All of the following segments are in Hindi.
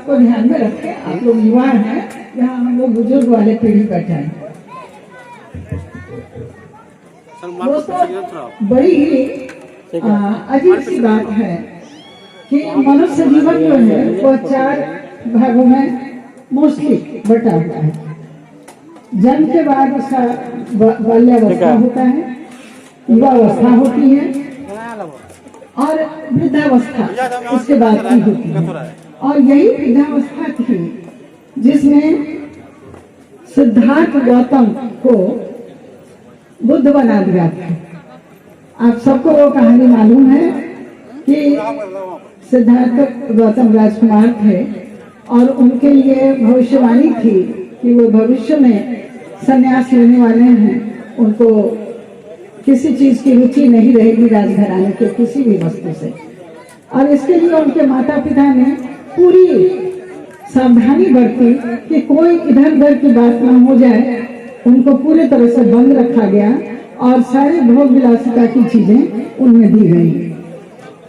बात को ध्यान में रखें, आप लोग युवा हैं, यहाँ हम लोग बुजुर्ग वाले पीढ़ी पर जाए। दोस्तों, बड़ी ही अजीब सी बात है कि मनुष्य जीवन जो है वह 4 भागों में मोस्टली बटा हुआ है। जन्म के बाद उसका बाल्यावस्था होता है, युवावस्था होती है और वृद्धावस्था उसके बाद की होती है। और यही वृद्धावस्था थी जिसमें सिद्धार्थ गौतम को बुद्ध बना दिया था। आप सबको वो कहानी मालूम है कि सिद्धार्थ गौतम राजकुमार थे और उनके लिए भविष्यवाणी थी कि वो भविष्य में संन्यास लेने वाले हैं, उनको किसी चीज की रुचि नहीं रहेगी राजघराने के किसी भी वस्तु से। और इसके लिए उनके माता पिता ने पूरी सावधानी बरती कि कोई इधर उधर की बात ना हो जाए। उनको पूरे तरह से बंद रखा गया और सारे भोग विलासिता की चीजें उनमें दी गई।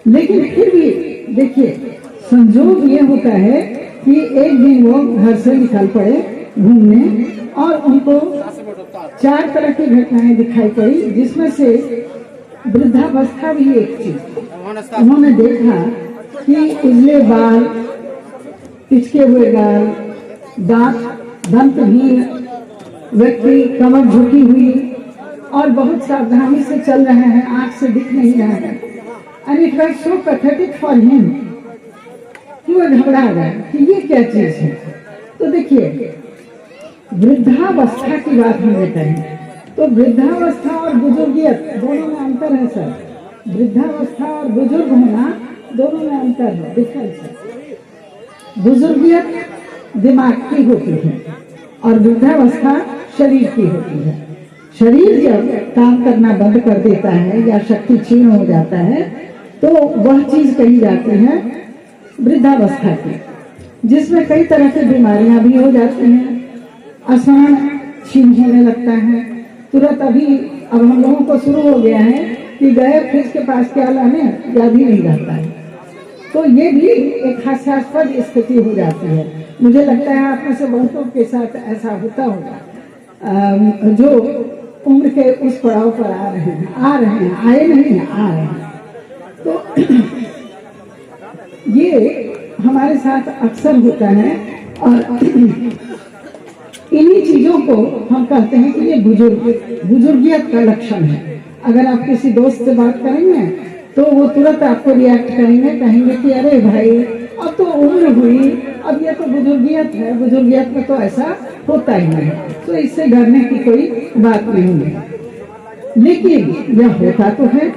लेकिन फिर भी देखिए, संजोग ये होता है कि एक दिन वो घर से निकल पड़े घूमने और उनको 4 तरह की घटनाएं दिखाई पड़ी, जिसमें से वृद्धावस्था भी एक चीज। उन्होंने देखा कि उजले बाल, पिचके हुए गाल, दंतहीन व्यक्ति, कमर झुकी हुई और बहुत सावधानी से चल रहे हैं, आंख से दिख नहीं रहा है। And it was so pathetic for him कि वो घबरा गए कि ये क्या चीज है। तो देखिए, वृद्धावस्था की बात हमने कही तो वृद्धावस्था और बुजुर्गियत दोनों में अंतर है सर। वृद्धावस्था और बुजुर्ग होना दोनों में अंतर है, डिफरेंस है। बुजुर्गियत दिमाग की होती है और वृद्धावस्था शरीर की होती है। शरीर जब काम करना बंद कर देता है या शक्ति क्षीण हो जाता है तो वह चीज कही जाती है वृद्धावस्था की, जिसमें कई तरह की बीमारियां भी हो जाती हैं, स्मरण क्षीण होने लगता है तुरंत। अब हम लोगों को शुरू हो गया है कि गए फ्रिज के पास क्या लाने, याद ही नहीं रहता है। तो ये भी एक हास्यास्पद स्थिति हो जाती है। मुझे लगता है आप में से बहुतों के साथ ऐसा होता होगा जो उम्र के उस पड़ाव पर आ रहे हैं, आए नहीं हैं, आ रहे हैं। तो ये हमारे साथ अक्सर होता है और इन्हीं चीजों को हम कहते हैं कि ये बुजुर्गियत का लक्षण है। अगर आप किसी दोस्त से बात करेंगे तो वो तुरंत आपको रिएक्ट कहेंगे कि अरे भाई अब तो उम्र हुई, अब ये तो बुजुर्गियत है, बुजुर्गियत में तो ऐसा होता ही नहीं, तो इससे डरने की कोई बात नहीं है। लेकिन यह होता तो है।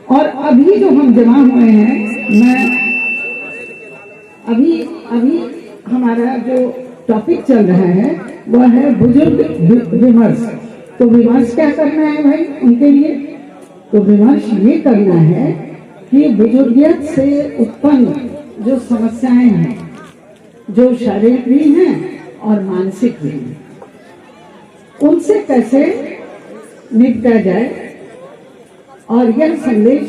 और अभी जो हम जमा हुए हैं, मैं अभी हमारा जो टॉपिक चल रहा है वह है बुजुर्ग विमर्श। तो विमर्श क्या करना है भाई उनके लिए? तो विमर्श ये करना है कि बुजुर्गियत से उत्पन्न जो समस्याएं हैं, जो शारीरिक भी हैं और मानसिक भी हैं, उनसे कैसे निपटा जाए। और यह संदेश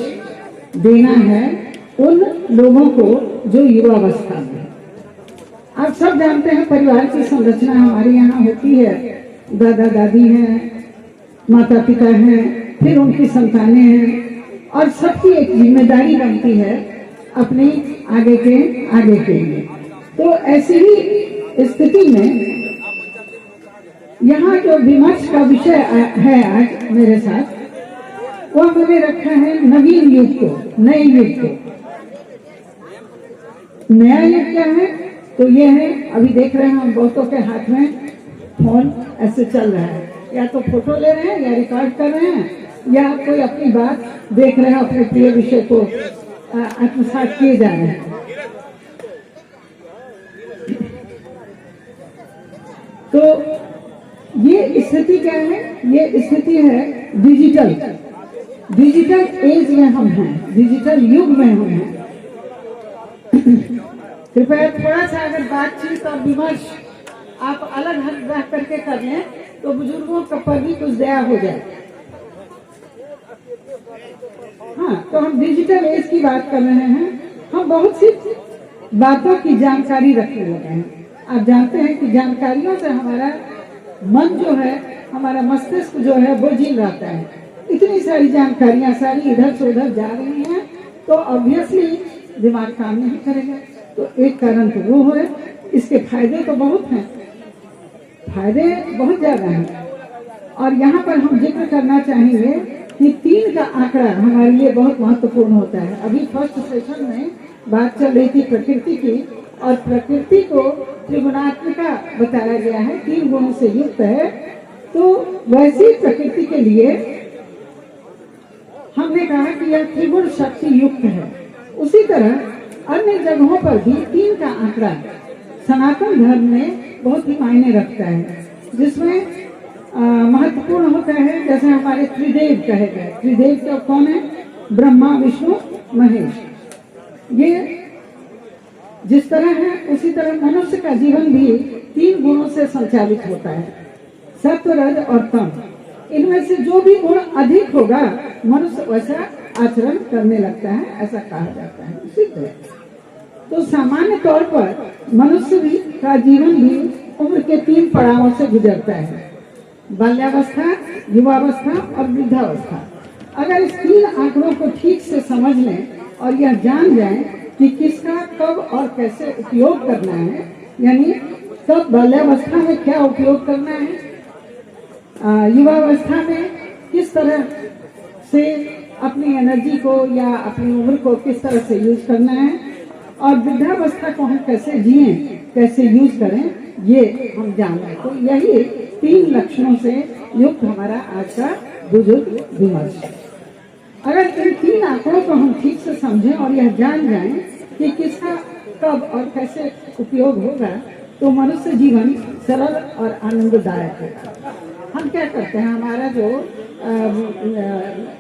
देना है उन लोगों को जो युवावस्था में। आप सब जानते हैं परिवार की संरचना हमारे यहाँ होती है, दादा दादी हैं, माता पिता हैं, फिर उनकी संतानें हैं और सबकी एक जिम्मेदारी बनती है अपनी आगे के लिए। तो ऐसी ही स्थिति में यहाँ जो विमर्श का विषय है आज मेरे साथ, वह मैंने रखा है नवीन युग को, नए युग को। नया युग क्या है? तो ये है, अभी देख रहे हैं हम बहुतों के हाथ में फोन ऐसे चल रहा है, या तो फोटो ले रहे हैं या रिकॉर्ड कर रहे हैं या कोई अपनी बात देख रहे हैं, अपने प्रिय विषय को आत्मसात किए जा रहे हैं। तो ये स्थिति क्या है? ये स्थिति है डिजिटल एज में हम हैं, डिजिटल युग में हम हैं। कृपया थोड़ा सा अगर बातचीत और विमर्श आप अलग हट रह करके कर लें तो बुजुर्गों का पर भी कुछ दया हो जाए। हाँ, तो हम डिजिटल एज की बात कर रहे हैं। हम बहुत सी बातों की जानकारी रखने लगे हैं। आप जानते हैं कि जानकारियों से हमारा मन जो है, हमारा मस्तिष्क जो है वो झील रहता है। इतनी सारी जानकारियां सारी इधर से उधर जा रही हैं, तो ऑब्वियसली दिमाग काम नहीं करेगा। तो एक कारण तो वो है। इसके फायदे तो बहुत हैं, फायदे बहुत ज्यादा हैं। और यहाँ पर हम जिक्र करना चाहेंगे कि 3 का आंकड़ा हमारे लिए बहुत महत्वपूर्ण होता है। अभी फर्स्ट सेशन में बात चल रही थी प्रकृति की, और प्रकृति को त्रिगुणात्मिका बताया गया है, 3 गुणों से युक्त है। तो वैसी प्रकृति के लिए हमने कहा कि यह त्रिगुण शक्ति युक्त है। उसी तरह अन्य जगहों पर भी 3 का आंकड़ा सनातन धर्म में बहुत ही मायने रखता है, जिसमें महत्वपूर्ण होता है। जैसे हमारे त्रिदेव कहे गए, त्रिदेव तो कौन है? ब्रह्मा, विष्णु, महेश। ये जिस तरह है उसी तरह मनुष्य का जीवन भी 3 गुणों से संचालित होता है, सत्व, रज और तम। इनमें से जो भी गुण अधिक होगा मनुष्य वैसा आचरण करने लगता है, ऐसा कहा जाता है, सिद्ध है। तो सामान्य तौर पर मनुष्य भी का जीवन भी उम्र के 3 पड़ावों से गुजरता है, बाल्यावस्था, युवावस्था और वृद्धावस्था। अगर इस 3 आंकड़ों को ठीक से समझ लें और यह जान जाएं कि किसका कब और कैसे उपयोग करना है, यानी कब बाल्यावस्था में क्या उपयोग करना है, युवावस्था में किस तरह से अपनी एनर्जी को या अपनी उम्र को किस तरह से यूज करना है, और वृद्धावस्था को हम कैसे जिएं, कैसे यूज करें, ये हम जान लें। तो यही 3 लक्षणों से युक्त हमारा आज का बुजुर्ग विमर्श है। अगर इन 3 आंकड़ों को हम ठीक से समझें और यह जान जाएं कि किसका कब और कैसे उपयोग होगा, तो मनुष्य जीवन सरल और आनंददायक होगा। हम क्या करते हैं, हमारा जो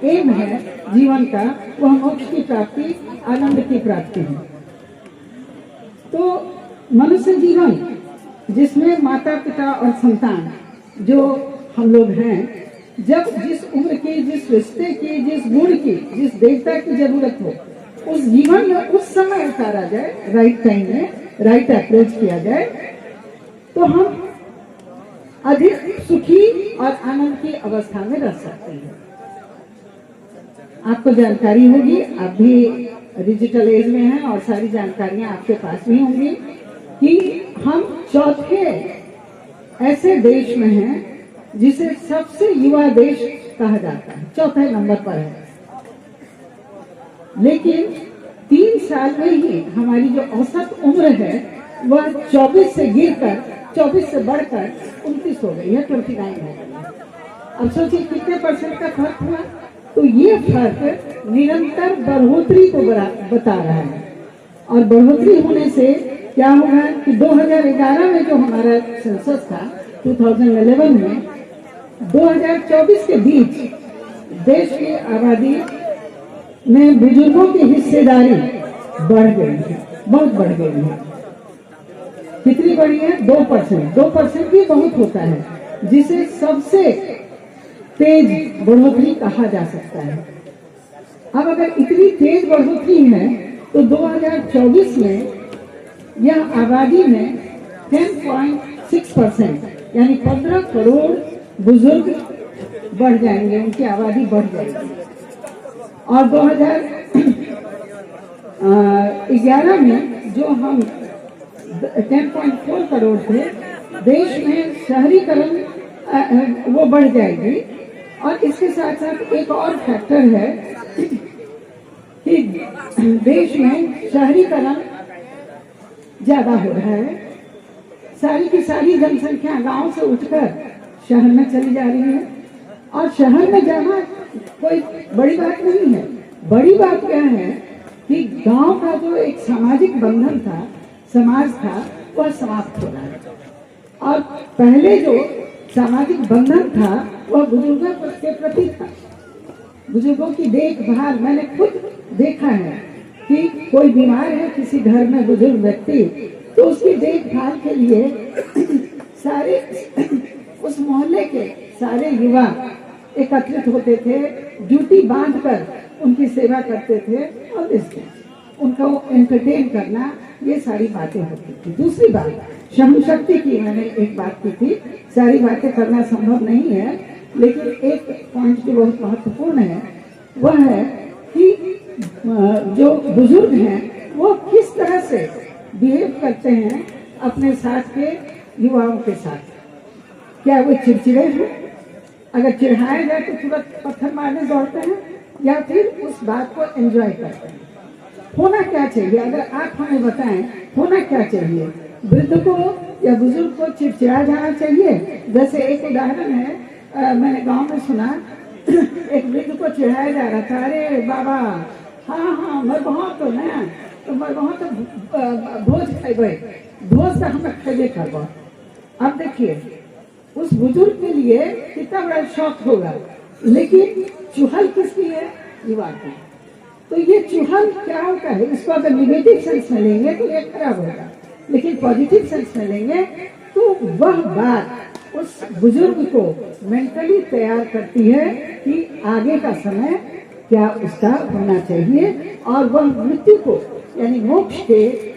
एम है जीवन का, वो मोक्ष की प्राप्ति, आनंद की प्राप्ति है। तो मनुष्य जीवन जिसमें माता पिता और संतान जो हम लोग हैं, जब जिस उम्र की, जिस रिश्ते की, जिस गुण की, जिस देवता की जरूरत हो, उस जीवन में उस समय उतारा जाए, राइट टाइम में राइट अप्रोच किया जाए, तो हम अधिक सुखी और आनंद की अवस्था में रह सकते हैं। आपको जानकारी होगी, आप भी डिजिटल एज में हैं और सारी जानकारियां आपके पास भी होंगी कि हम चौथे ऐसे देश में हैं जिसे सबसे युवा देश कहा जाता है, चौथे नंबर पर है। लेकिन 3 साल में ही हमारी जो औसत उम्र है वह 24 से गिरकर 24 से बढ़कर 29 हो गई है, 29 हो गई है। अब सोचिए कितने % का फर्क हुआ। तो ये फर्क निरंतर बढ़ोतरी को बता रहा है, और बढ़ोतरी होने से क्या होगा कि 2011 में जो हमारा सेंसस था, 2011 में 2024 के बीच देश की आबादी में बुजुर्गों की हिस्सेदारी बढ़ गई है, बहुत बढ़ गई है। कितनी बढ़ी है? 2%। 2% भी बहुत होता है, जिसे सबसे तेज बढ़ोतरी कहा जा सकता है। अब अगर इतनी तेज बढ़ोतरी है तो 2024 में यह आबादी में 10.6% यानी 15 करोड़ बुजुर्ग बढ़ जाएंगे, उनकी आबादी बढ़ जाएगी। और 2011 में जो हम 10.4 करोड़ थे, देश में शहरीकरण वो बढ़ जाएगी। और इसके साथ साथ एक और फैक्टर है कि देश में शहरीकरण ज्यादा हो रहा है। सारी की सारी जनसंख्या गांव से उठकर शहर में चली जा रही है, और शहर में जाना कोई बड़ी बात नहीं है। बड़ी बात क्या है कि गांव का जो एक सामाजिक बंधन था, समाज था, वह समाप्त हो रहा है। और पहले जो सामाजिक बंधन था वह बुजुर्गों के प्रति था। बुजुर्गों की देखभाल, मैंने खुद देखा है कि कोई बीमार है किसी घर में बुजुर्ग व्यक्ति, तो उसकी देखभाल के लिए सारे उस मोहल्ले के सारे युवा एकत्रित होते थे, ड्यूटी बांधकर उनकी सेवा करते थे, और इसके उनको एंटरटेन करना, ये सारी बातें होती थी। दूसरी बात, श्रम शक्ति की मैंने एक बात की थी, सारी बातें करना संभव नहीं है, लेकिन एक पॉइंट जो बहुत महत्वपूर्ण है वह है कि जो बुजुर्ग हैं वो किस तरह से बिहेव करते हैं अपने साथ के युवाओं के साथ। क्या वो चिड़चिड़े हैं? अगर चिढ़ाया जाए तो तुरंत पत्थर मारने दौड़ते हैं, या फिर उस बात को एंजॉय करते हैं? होना क्या चाहिए? अगर आप हमें बताएं होना क्या चाहिए? वृद्ध को या बुजुर्ग को चिड़चिड़ा जाना चाहिए? जैसे एक उदाहरण है, मैंने गांव में सुना, एक वृद्ध को चिढ़ाया जा रहा था, अरे बाबा हाँ मैं बहुत तो ना, तो मैं बहुत भोज खेबे, भोज से हम खेबे करवा। अब देखिए उस बुजुर्ग के लिए कितना बड़ा शौक होगा, लेकिन चुहल किसकी है? युवा की। तो ये चुहल क्या होता है? इसको अगर निगेटिव सेंस में लेंगे तो ये खराब होगा, लेकिन पॉजिटिव सेंस में लेंगे तो वह बात उस बुजुर्ग को मेंटली तैयार करती है कि आगे का समय क्या उसका होना चाहिए, और वह मृत्यु को यानी मोक्ष के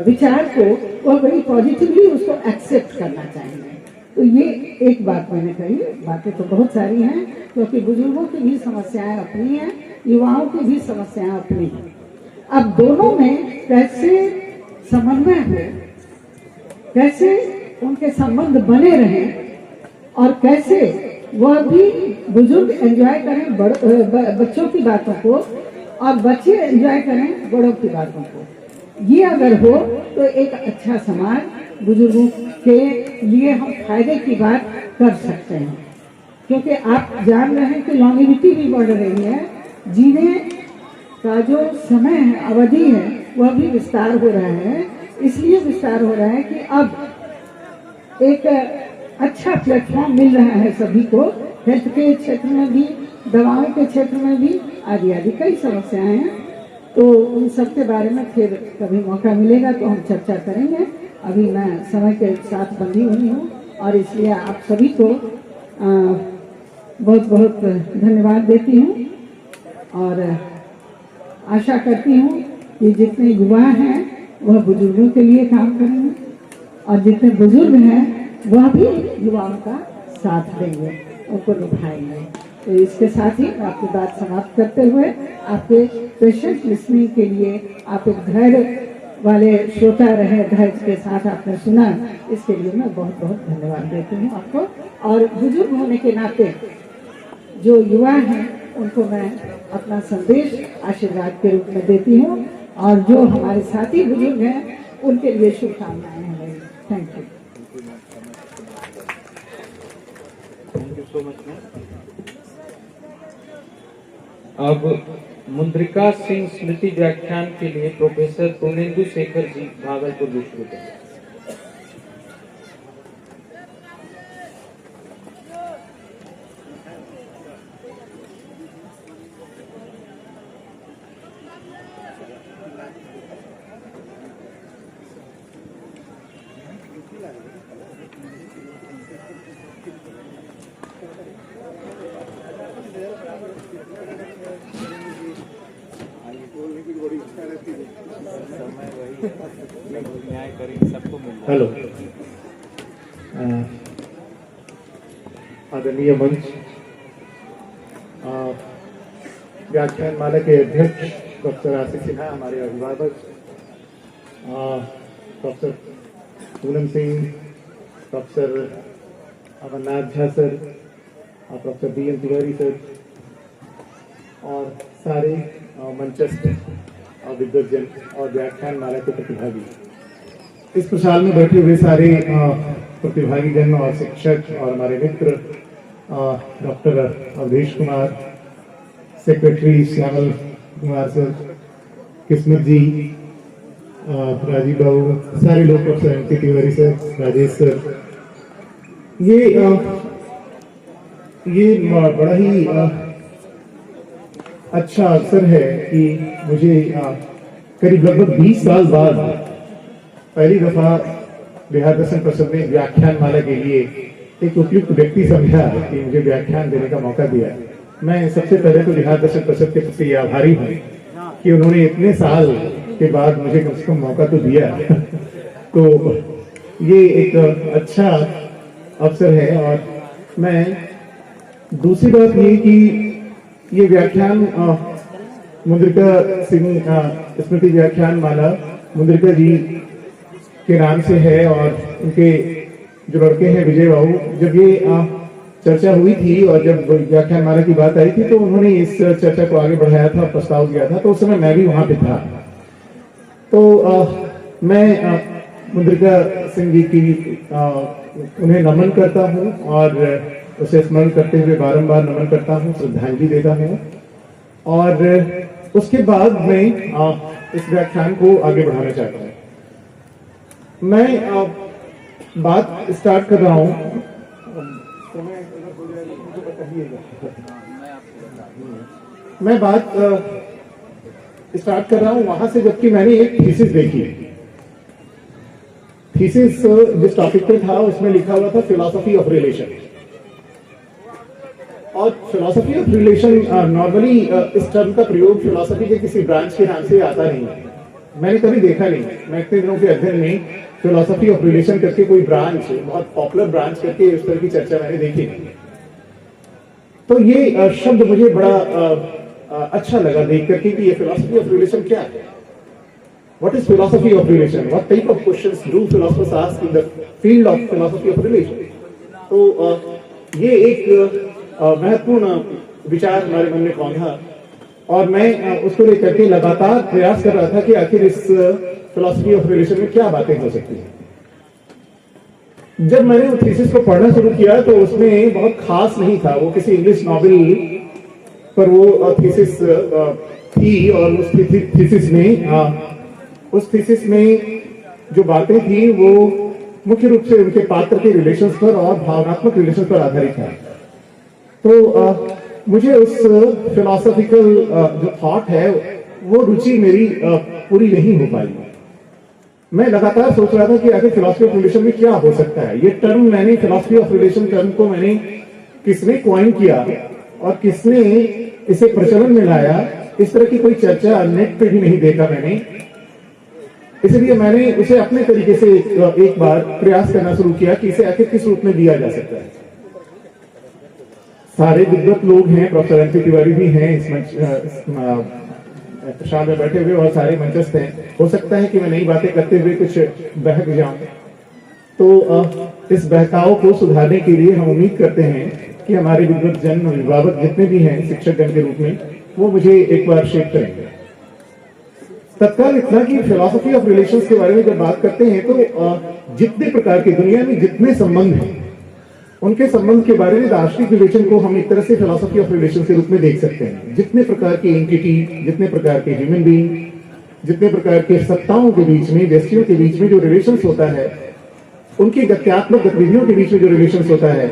विचार को वह बड़ी पॉजिटिवली उसको एक्सेप्ट करना चाहिए। तो ये एक बात मैंने कही। बातें तो बहुत सारी हैं, क्योंकि बुजुर्गों की भी समस्याएं अपनी हैं, युवाओं की भी समस्याएं अपनी हैं। अब दोनों में कैसे समन्वय हो, कैसे उनके संबंध बने रहें, और कैसे वह भी बुजुर्ग एंजॉय करें बच्चों की बातों को, और बच्चे एंजॉय करें बड़ों की बातों को। ये अगर हो तो एक अच्छा समाज, बुजुर्गों के लिए हम फायदे की बात कर सकते हैं। क्योंकि आप जान रहे हैं कि लॉन्गेविटी भी बढ़ रही है, जीने का जो समय है, अवधि है, वह भी विस्तार हो रहा है। इसलिए विस्तार हो रहा है कि अब एक अच्छा प्लेटफॉर्म मिल रहा है सभी को, हेल्थ के क्षेत्र में भी, दवाओं के क्षेत्र में भी, आदि आदि कई समस्याएं हैं। तो उन सब के बारे में फिर कभी मौका मिलेगा तो हम चर्चा करेंगे। अभी मैं समय के साथ बंधी हुई हूँ, और इसलिए आप सभी को बहुत बहुत धन्यवाद देती हूँ, और आशा करती हूँ कि जितने युवा हैं वह बुजुर्गों के लिए काम करेंगे, और जितने बुजुर्ग हैं वह भी युवाओं का साथ देंगे, उनको निभाएंगे। तो इसके साथ ही आपकी बात समाप्त करते हुए, आपके पेशेंट लिसनिंग के लिए आप एक धैर्य वाले श्रोता रहे, धैर्य के साथ आपने सुना, इसके लिए मैं बहुत बहुत धन्यवाद देती हूँ आपको। और बुजुर्ग होने के नाते जो युवा हैं उनको मैं अपना संदेश आशीर्वाद के रूप में देती हूँ, और जो हमारे साथी बुजुर्ग हैं उनके लिए शुभकामनाएं हैं मेरी। Thank you. Thank you so much ma'am. अब मुद्रिका सिंह स्मृति व्याख्यान के लिए प्रोफेसर पूर्णेंदु शेखर जी भागलपुर विश्वविद्यालय। हेलो, आदरणीय मंच, व्याख्यान माला के अध्यक्ष डॉक्टर आसिफ सिन्हा, हमारे अभिभावक doctor Poonam Singh, doctor Amarnath Jha sir, doctor BM Tiwari sir, और सारे मंचस्थ विद्वजन और व्याख्यान माला के प्रतिभागी, इस प्रसाल में बैठे हुए सारे प्रतिभागीगण और शिक्षक और हमारे मित्र, doctor Avadhesh Kumar, secretary Shyamal Kumar sir, Kismat ji, Rajiv Babu, सारे लोग, professor MP Tiwari sir, Rajesh sir, ये बड़ा ही अच्छा अवसर है कि मुझे करीब लगभग 20 साल बाद पहली दफा बिहार दर्शन परिषद ने व्याख्यान माला के लिए एक उपयुक्त व्यक्ति समझा कि मुझे व्याख्यान देने का मौका दिया। मैं सबसे पहले तो बिहार दर्शन परिषद के प्रति आभारी हूँ कि उन्होंने इतने साल के बाद मुझे कम से कम मौका तो दिया तो ये एक अच्छा अवसर है। और मैं दूसरी बात ये कि ये व्याख्यान मुद्रिका सिंह स्मृति व्याख्यान माला मुद्रिका जी के नाम से है, और उनके जो लड़के हैं विजय बाबू, जब ये चर्चा हुई थी और जब व्याख्यान माला की बात आई थी तो उन्होंने इस चर्चा को आगे बढ़ाया था, प्रस्ताव दिया था, तो उस समय मैं भी वहां पे था। तो मैं मुद्रिका सिंह जी की उन्हें नमन करता हूं और उसे स्मरण करते हुए बारंबार नमन करता हूं, श्रद्धांजलि देता हूं, और उसके बाद मैं इस व्याख्यान को आगे बढ़ाना चाहता हूं। मैं बात स्टार्ट कर रहा हूं, मैं बात स्टार्ट कर रहा हूं वहां से जबकि मैंने एक थीसिस देखी। थीसिस जिस टॉपिक पे था उसमें लिखा हुआ था फिलॉसफी ऑफ रिलेशन, और फिलॉसफी ऑफ रिलेशन नॉर्मली इस टर्म का प्रयोग फिलॉसफी के किसी ब्रांच के नाम से आता नहीं है, मैंने कभी देखा नहीं। मैं इतने दिनों के अध्ययन में फिलॉसफी ऑफ रिलेशन करके कोई ब्रांच, बहुत पॉपुलर ब्रांच करके उस तरह की चर्चा मैंने देखी नहीं। तो ये शब्द मुझे बड़ा अच्छा लगा देख करके कि ये फिलॉसफी ऑफ रिलेशन क्या है। What is philosophy of relation? What type of questions do philosophers ask in the field of philosophy of relation? तो ये एक महत्वपूर्ण विचार हमारे मन में पौधा, और मैं उसको लेकर के लगातार प्रयास कर रहा था कि आखिर इस फिलॉसफी ऑफ रिलेशन में क्या बातें हो सकती हैं। जब मैंने वो थीसिस को पढ़ना शुरू किया तो उसमें बहुत खास नहीं था, वो किसी इंग्लिश नॉवेल पर वो थीसिस थी, और उस थीसिस में जो बातें थी वो मुख्य रूप से उनके पात्र के रिलेशंस पर और भावनात्मक रिलेशंस पर आधारित है। तो मुझे उस फिलॉसफिकल जो थॉट है वो रुचि मेरी पूरी नहीं हो पाई। मैं लगातार सोच रहा था कि आखिर फिलॉसफी ऑफ रिलेशन में क्या हो सकता है। ये टर्म मैंने, फिलॉसफी ऑफ रिलेशन टर्म को मैंने किसने कॉइन किया और किसने इसे प्रचलन में लाया, इस तरह की कोई चर्चा नेट पे भी नहीं देखा मैंने। इसलिए मैंने उसे अपने तरीके से एक बार प्रयास करना शुरू किया कि इसे आखिर किस रूप में दिया जा सकता है। सारे विद्वत लोग हैं, प्रोफेसर एन पी तिवारी भी हैं इस मंच प्रशांत में बैठे हुए, और सारे मंचस्थ हैं। हो सकता है कि मैं नई बातें करते हुए कुछ बहक जाऊं, तो इस बहकाव को सुधारने के लिए हम उम्मीद करते हैं कि हमारे विद्वत जन, अभिभावक जितने भी हैं शिक्षक जन के रूप में, वो मुझे एक बार शेप करेंगे। तत्काल इतना कि फिलॉसफी ऑफ रिलेशंस के बारे में जब बात करते हैं तो जितने प्रकार के दुनिया में जितने संबंध हैं उनके संबंध के बारे में दार्शनिक रिलेशन को हम एक तरह से फिलॉसफी ऑफ रिलेशन के रूप में देख सकते हैं। जितने प्रकार की एंटिटी, जितने प्रकार के ह्यूमन बीइंग, जितने प्रकार के सत्ताओं के बीच में, व्यक्तियों के बीच में जो रिलेशंस होता है, उनकी गत्यात्मक गतिविधियों के बीच में जो रिलेशंस होता है,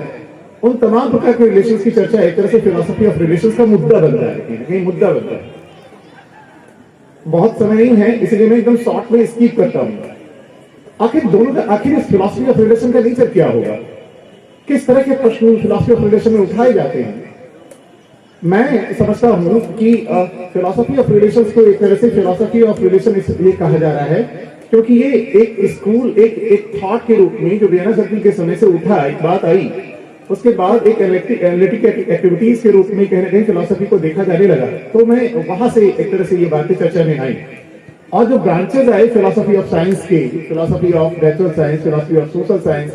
उन तमाम प्रकार के रिलेशंस की चर्चा एक तरह से फिलॉसफी ऑफ रिलेशंस का मुद्दा बनता है, मुद्दा बनता है। बहुत समय नहीं है इसलिए मैं एकदम शॉर्ट में स्किप करता हूं। आखिर इस फिलॉसफी ऑफ रिलेशन का नेचर क्या होगा, किस तरह के प्रश्न फिलॉसफी ऑफ रिलेशन में उठाए जाते हैं। मैं समझता हूं कि फिलॉसफी ऑफ रिलेशंस को एक तरह से फिलॉसफी ऑफ रिलेशन इसलिए कहा जा रहा है क्योंकि ये एक स्कूल, एक थॉट के रूप में जो वियना सर्किल के समय से उठा, एक बात आई, उसके बाद एक एनालिटिक एक्टिविटीज के रूप में कहीं ना कहीं फिलॉसफी को देखा जाने लगा। तो मैं वहां से एक तरह से ये बातें चर्चा में आई, और जो ब्रांचेज आए फिलॉसफी ऑफ साइंस के, philosophy of natural science, philosophy of social science,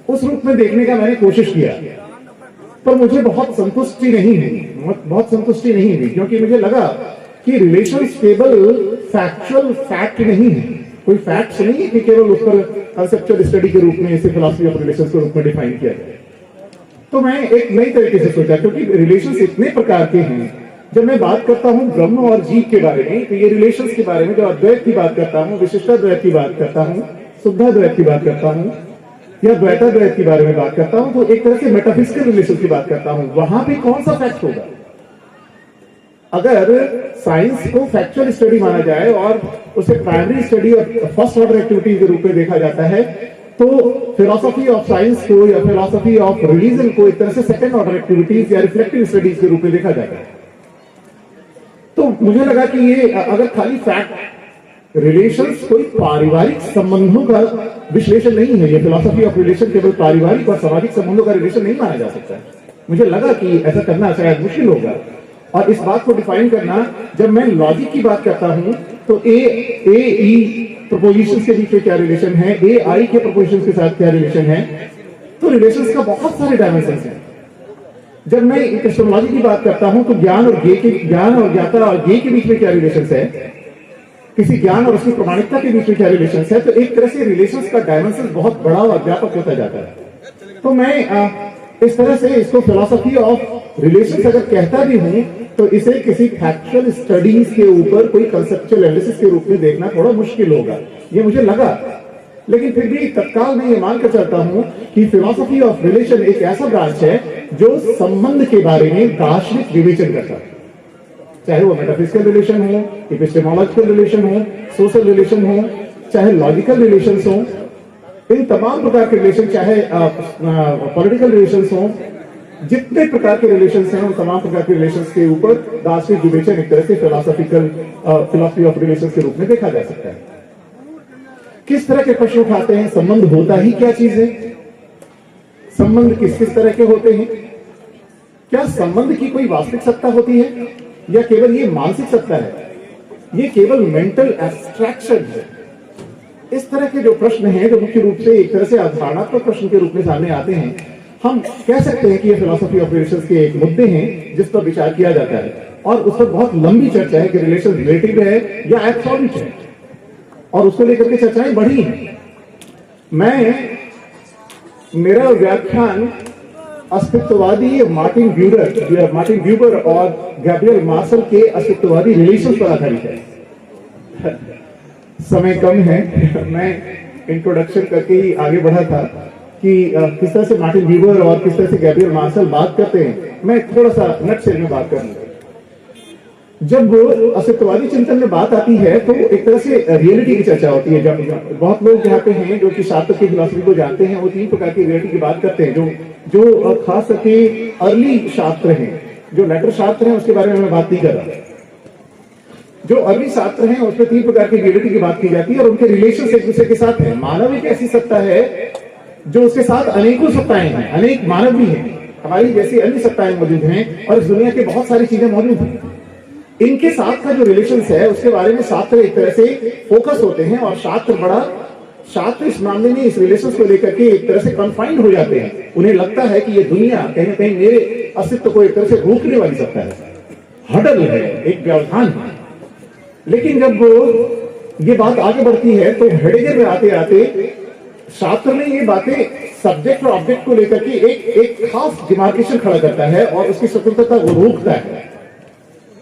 उस रूप में देखने का मैंने कोशिश किया, पर मुझे बहुत संतुष्टि नहीं हुई, क्योंकि मुझे लगा कि रिलेशंस केवल फैक्चुअल फैक्ट नहीं है, कोई फैक्ट्स नहीं है कि केवल उस पर कंसेप्चुअल स्टडी के रूप में इसे फिलॉसफी ऑफ रिलेशंस के रूप में डिफाइन किया जाए। तो मैं एक नई तरीके से सोचा, क्योंकि रिलेशंस इतने प्रकार के हैं। जब मैं बात करता हूं ब्रह्म और जीव के बारे में, तो ये रिलेशंस के बारे में जो अद्वैत की बात करता हूं, विशिष्टाद्वैत की बात करता हूं, शुद्धाद्वैत की बात करता हूं, या द्वैताद्वैत के बारे में बात करता हूं, तो एक तरह से मेटाफिजिकल रिलेशन की बात करता हूं। वहां पे कौन सा फैक्ट होगा? अगर साइंस को फैक्चुअल स्टडी माना जाए और उसे प्राइमरी स्टडी और फर्स्ट ऑर्डर एक्टिविटी के रूप में देखा जाता है, तो फिलॉसफी ऑफ साइंस को या फिलॉसफी ऑफ रिलीजन को एक तरह से सेकंड ऑर्डर एक्टिविटीज या रिफ्लेक्टिव स्टडीज के रूप में देखा जाता है। तो मुझे लगा कि ये अगर खाली फैक्ट रिलेशंस कोई पारिवारिक संबंधों का विश्लेषण नहीं है। ये फिलॉसफी ऑफ रिलेशन केवल पारिवारिक और सामाजिक संबंधों का रिलेशन नहीं माना जा सकता है। मुझे लगा कि ऐसा करना शायद मुश्किल होगा, और इस बात को डिफाइन करना, जब मैं लॉजिक की बात करता हूं तो ए ई प्रपोजिशन के बीच में क्या रिलेशन है, ए आई के प्रपोजिशन के साथ क्या रिलेशन है, तो रिलेशंस का बहुत सारे डायमेंशन हैं। जब मैं एपिस्टेमोलॉजी की बात करता हूं तो ज्ञान और ज्ञाता और ज्ञेय के बीच में क्या रिलेशन है, किसी ज्ञान और उसकी प्रमाणिकता के बीच में क्या रिलेशन है, तो एक तरह से रिलेशंस का डायमेंशन बहुत बड़ा और व्यापक होता जाता है। तो मैं इस तरह से इसको फिलॉसफी ऑफ रिलेशंस अगर कहता भी हूं तो इसे किसी फैक्चुअल स्टडीज के ऊपर कोई कंसेप्चुअल एनालिसिस के रूप में देखना थोड़ा मुश्किल होगा, ये मुझे लगा। लेकिन फिर भी तत्काल मैं ये मानकर चलता हूं कि फिलॉसफी ऑफ रिलेशन एक ऐसा ब्रांच है जो संबंध के बारे में दार्शनिक विवेचन करता है, चाहे वो मेटाफिजिकल रिलेशन हो, एपिस्टेमोलॉजिकल रिलेशन हो, सोशल रिलेशन हो, चाहे लॉजिकल रिलेशंस हो, इन तमाम प्रकार के रिलेशन, चाहे पॉलिटिकल रिलेशंस हो, जितने प्रकार के रिलेशंस हैं उन तमाम प्रकार के रिलेशंस के ऊपर दार्शनिक विवेचन एक तरह से फिलॉसफी ऑफ रिलेशंस के रूप में देखा जा सकता है। किस तरह के प्रश्न उठाते हैं, संबंध होता ही क्या चीज है, संबंध किस किस तरह के होते हैं, क्या संबंध की कोई वास्तविक सत्ता होती है या केवल ये मानसिक सत्ता है, ये केवल मेंटल एब्स्ट्रैक्शन है। इस तरह के जो प्रश्न हैं जो मुख्य रूप से एक तरह से अवधारणात्मक प्रश्न के रूप में सामने आते हैं, हम कह सकते हैं कि ये फिलॉसफी ऑफ रिलेशंस के एक मुद्दे हैं जिस पर विचार किया जाता है, और उस पर बहुत लंबी चर्चा है कि रिलेशन रिलेटिव है या एब्सोल्यूट है, और उसको लेकर के चर्चाएं बढ़ी हैं। मेरा व्याख्यान अस्तित्ववादी मार्टिन ब्यूबर और गैब्रियल मार्शल के अस्तित्ववादी रिलेशंस पर आधारित है। समय कम है, मैं इंट्रोडक्शन करके ही आगे बढ़ा था कि किस तरह से मार्टिन ब्यूबर और किस तरह से गैब्रियल मार्शल बात करते हैं। मैं थोड़ा सा नटशेल में बात करूंगा। जब अस्तित्ववादी चिंतन में बात आती है तो एक तरह से रियलिटी की चर्चा होती है। जब बहुत लोग यहाँ पे हैं जो कि शास्त्र की फिलॉसफी को जानते हैं, वो तीन प्रकार की रियलिटी की बात करते हैं, जो खास करके अर्ली शास्त्र हैं, जो लेटर शास्त्र हैं उसके बारे में मैं बात नहीं कर रहा। जो अर्ली शास्त्र हैं उसमें तीन प्रकार की रियलिटी की बात की जाती है और उनके रिलेशन एक दूसरे के साथ है। मानव एक ऐसी सत्ता है जो उसके साथ अनेकों सत्ताएं हैं, अनेक मानव भी हैं, हमारी जैसी अन्य सत्ताएं मौजूद हैं और इस दुनिया के बहुत सारी चीजें मौजूद हैं। इनके साथ का जो रिलेशन है उसके बारे में शास्त्र एक तरह से फोकस होते हैं, और शास्त्र इस मामले में इस रिलेशन को लेकर के एक तरह से कन्फाइंड हो जाते हैं। उन्हें लगता है कि ये दुनिया कहीं ना कहीं मेरे अस्तित्व को एक तरह से रोकने वाली सत्ता है, हडल है, एक व्यवधान है। लेकिन जब ये बात आगे बढ़ती है तो हेडेगर में आते आते शास्त्र में ये बातें सब्जेक्ट और ऑब्जेक्ट को लेकर के एक खास डिमार्केशन खड़ा करता है और उसकी स्वतंत्रता को रोकता है।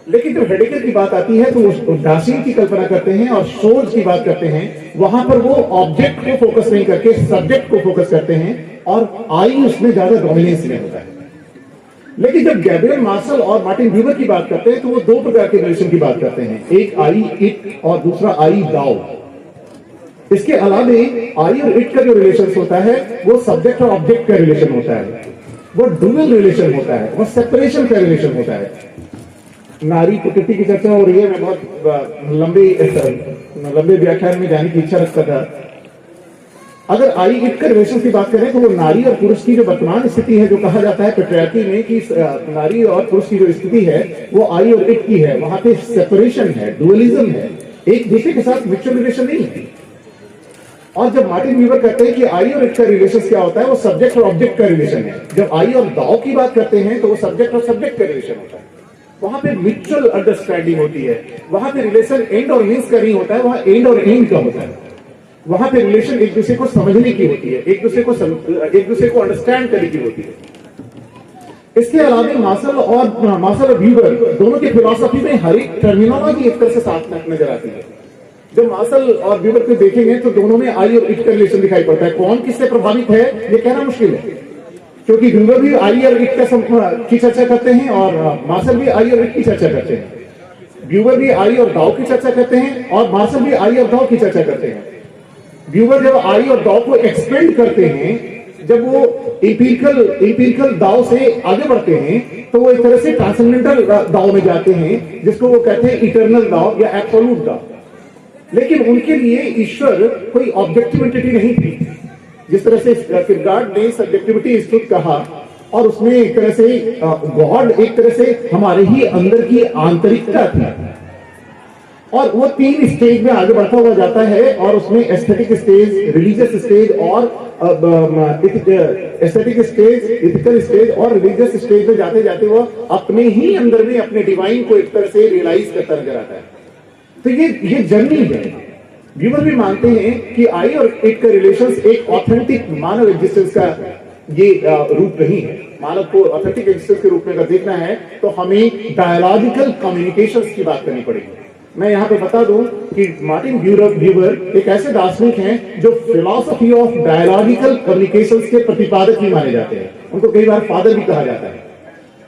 लेकिन जब हेडेगर की बात आती है तो वो दार्शनिक की कल्पना करते हैं और शोध की बात करते हैं। वहां पर वो ऑब्जेक्ट को फोकस नहीं करके सब्जेक्ट को फोकस करते हैं और आई उसमें ज्यादा डोमिनेंस में होता है। लेकिन जब गैब्रियल मार्शल और मार्टिन ब्यूबर की बात करते हैं तो वो दो प्रकार के रिलेशन की बात करते हैं, एक आई इट और दूसरा आई दाओ। इसके अलावे आई और इट का जो रिलेशन होता है वो सब्जेक्ट और ऑब्जेक्ट का रिलेशन होता है, वो डुअल रिलेशन होता है, वो सेपरेशन का रिलेशन होता है। नारी प्रकृति की चर्चा हो रही है, मैं बहुत लंबे व्याख्यान में जाने की इच्छा रखता था। अगर आई इट का रिलेशन की बात करें तो वो नारी और पुरुष की जो वर्तमान स्थिति है, जो कहा जाता है पैट्रियार्की में कि नारी और पुरुष की जो स्थिति है वो आई और इट की है, वहां पे सेपरेशन है, डुअलिज्म है, एक दूसरे के साथ म्यूचुअल रिलेशन नहीं है। और जब मार्टिन ब्यूबर कहते हैं कि आई और इट का रिलेशन क्या होता है, वो सब्जेक्ट और ऑब्जेक्ट का रिलेशन है। जब आई और दाओ की बात करते हैं तो वो सब्जेक्ट और सब्जेक्ट का रिलेशन होता है, वहां पे म्यूचुअल अंडरस्टैंडिंग होती है, वहां पे रिलेशन एंड और मीन्स का नहीं होता है, वहां एंड और एंड का होता है। वहां पे रिलेशन एक दूसरे को समझने की होती है, एक दूसरे को अंडरस्टैंड करने की होती है। इसके अलावा मार्शल और ब्यूबर दोनों की फिलॉसफी में हर एक टर्मिनोलॉजी एक तरह से साथ नजर आती है। जब मार्शल और ब्यूबर को देखेंगे तो दोनों में आई और इट का रिलेशन दिखाई पड़ता है। कौन किससे प्रभावित है ये कहना मुश्किल है, क्योंकि ब्यूबर भी आई और इट की चर्चा करते हैं और मार्शल भी आई और इट की चर्चा करते हैं। ब्यूबर भी आई और दाओ की चर्चा करते हैं और मार्शल भी आई और दाओ की चर्चा करते हैं। ब्यूबर जब आई और दाओ को एक्सपेंड करते हैं, जब वो एम्पिरिकल दाओ से आगे बढ़ते हैं तो वो एक तरह से ट्रांसेंडेंटल दाओ में जाते हैं, जिसको वो कहते हैं इटर्नल दाओ या एब्सोल्यूट दाओ। लेकिन उनके लिए ईश्वर कोई ऑब्जेक्टिव एंटिटी नहीं थी। जिस तरह से किरगार्ड ने सब्जेक्टिविटी इंस्टीट्यूट कहा, और उसमें एक तरह से गॉड एक तरह से हमारे ही अंदर की आंतरिकता थी, और वो 3 स्टेज में आगे बढ़ता हुआ जाता है, और उसमें एस्थेटिक स्टेज, रिलीजियस स्टेज और एस्थेटिक स्टेज, इथिकल स्टेज और रिलीजियस स्टेज में जाते जाते वो अपने ही अंदर में अपने डिवाइन को एक तरह से रियलाइज करता नजर आता है। तो ये जर्नी है। व्यूअर भी मानते हैं कि आई और इट का रिलेशन एक ऑथेंटिक मानव एग्जिस्टेंस का ये रूप नहीं है। मानव को ऑथेंटिक एग्जिस्टेंस के रूप में अगर देखना है तो हमें डायलॉजिकल कम्युनिकेशंस की बात करनी पड़ेगी। मैं यहाँ पे बता दूं कि मार्टिन ब्यूवर एक ऐसे दार्शनिक हैं जो फिलॉसफी ऑफ डायलॉजिकल कम्युनिकेशंस के प्रतिपादक ही माने जाते हैं। उनको कई बार फादर भी कहा जाता है।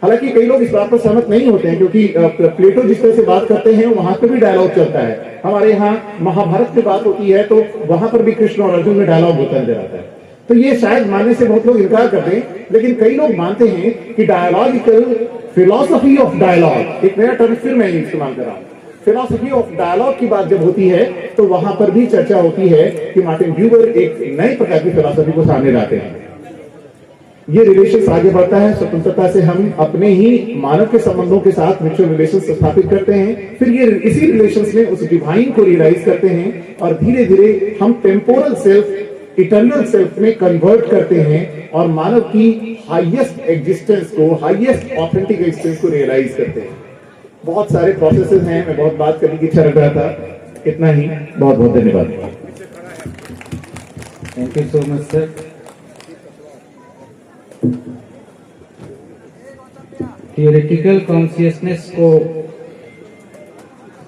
हालांकि कई लोग इस बात पर सहमत नहीं होते हैं, क्योंकि प्लेटो जिस तरह से बात करते हैं वहां पर भी डायलॉग चलता है। हमारे यहाँ महाभारत में बात होती है तो वहां पर भी कृष्ण और अर्जुन में डायलॉग होता नजर आता है। तो ये शायद मानने से बहुत लोग इनकार करते हैं, लेकिन कई लोग मानते हैं कि डायलॉजिकल फिलॉसफी ऑफ डायलॉग, एक नया टर्म फिर मैं इस्तेमाल कर रहा हूं, फिलॉसफी ऑफ डायलॉग की बात जब होती है तो वहां पर भी चर्चा होती है कि मार्टिन ब्यूवर एक नए प्रकार की फिलॉसफी को सामने लाते हैं। ये रिलेशन आगे बढ़ता है, स्वतंत्रता से हम अपने ही मानव के संबंधों के साथ म्यूचुअल रिलेशन स्थापित करते हैं, फिर ये इसी रिलेशंस में उस डिवाइन को रियलाइज करते हैं, और धीरे धीरे हम टेम्पोरल सेल्फ इटर्नल सेल्फ में कन्वर्ट करते हैं, और मानव की हाईएस्ट एग्जिस्टेंस को, हाईएस्ट ऑथेंटिक एग्जिस्टेंस को रियलाइज करते हैं। बहुत सारे प्रोसेसेस हैं, मैं बहुत बात करने की इच्छा रख रहा था। इतना ही, बहुत बहुत धन्यवाद। Thank you so much sir. Theoretical consciousness को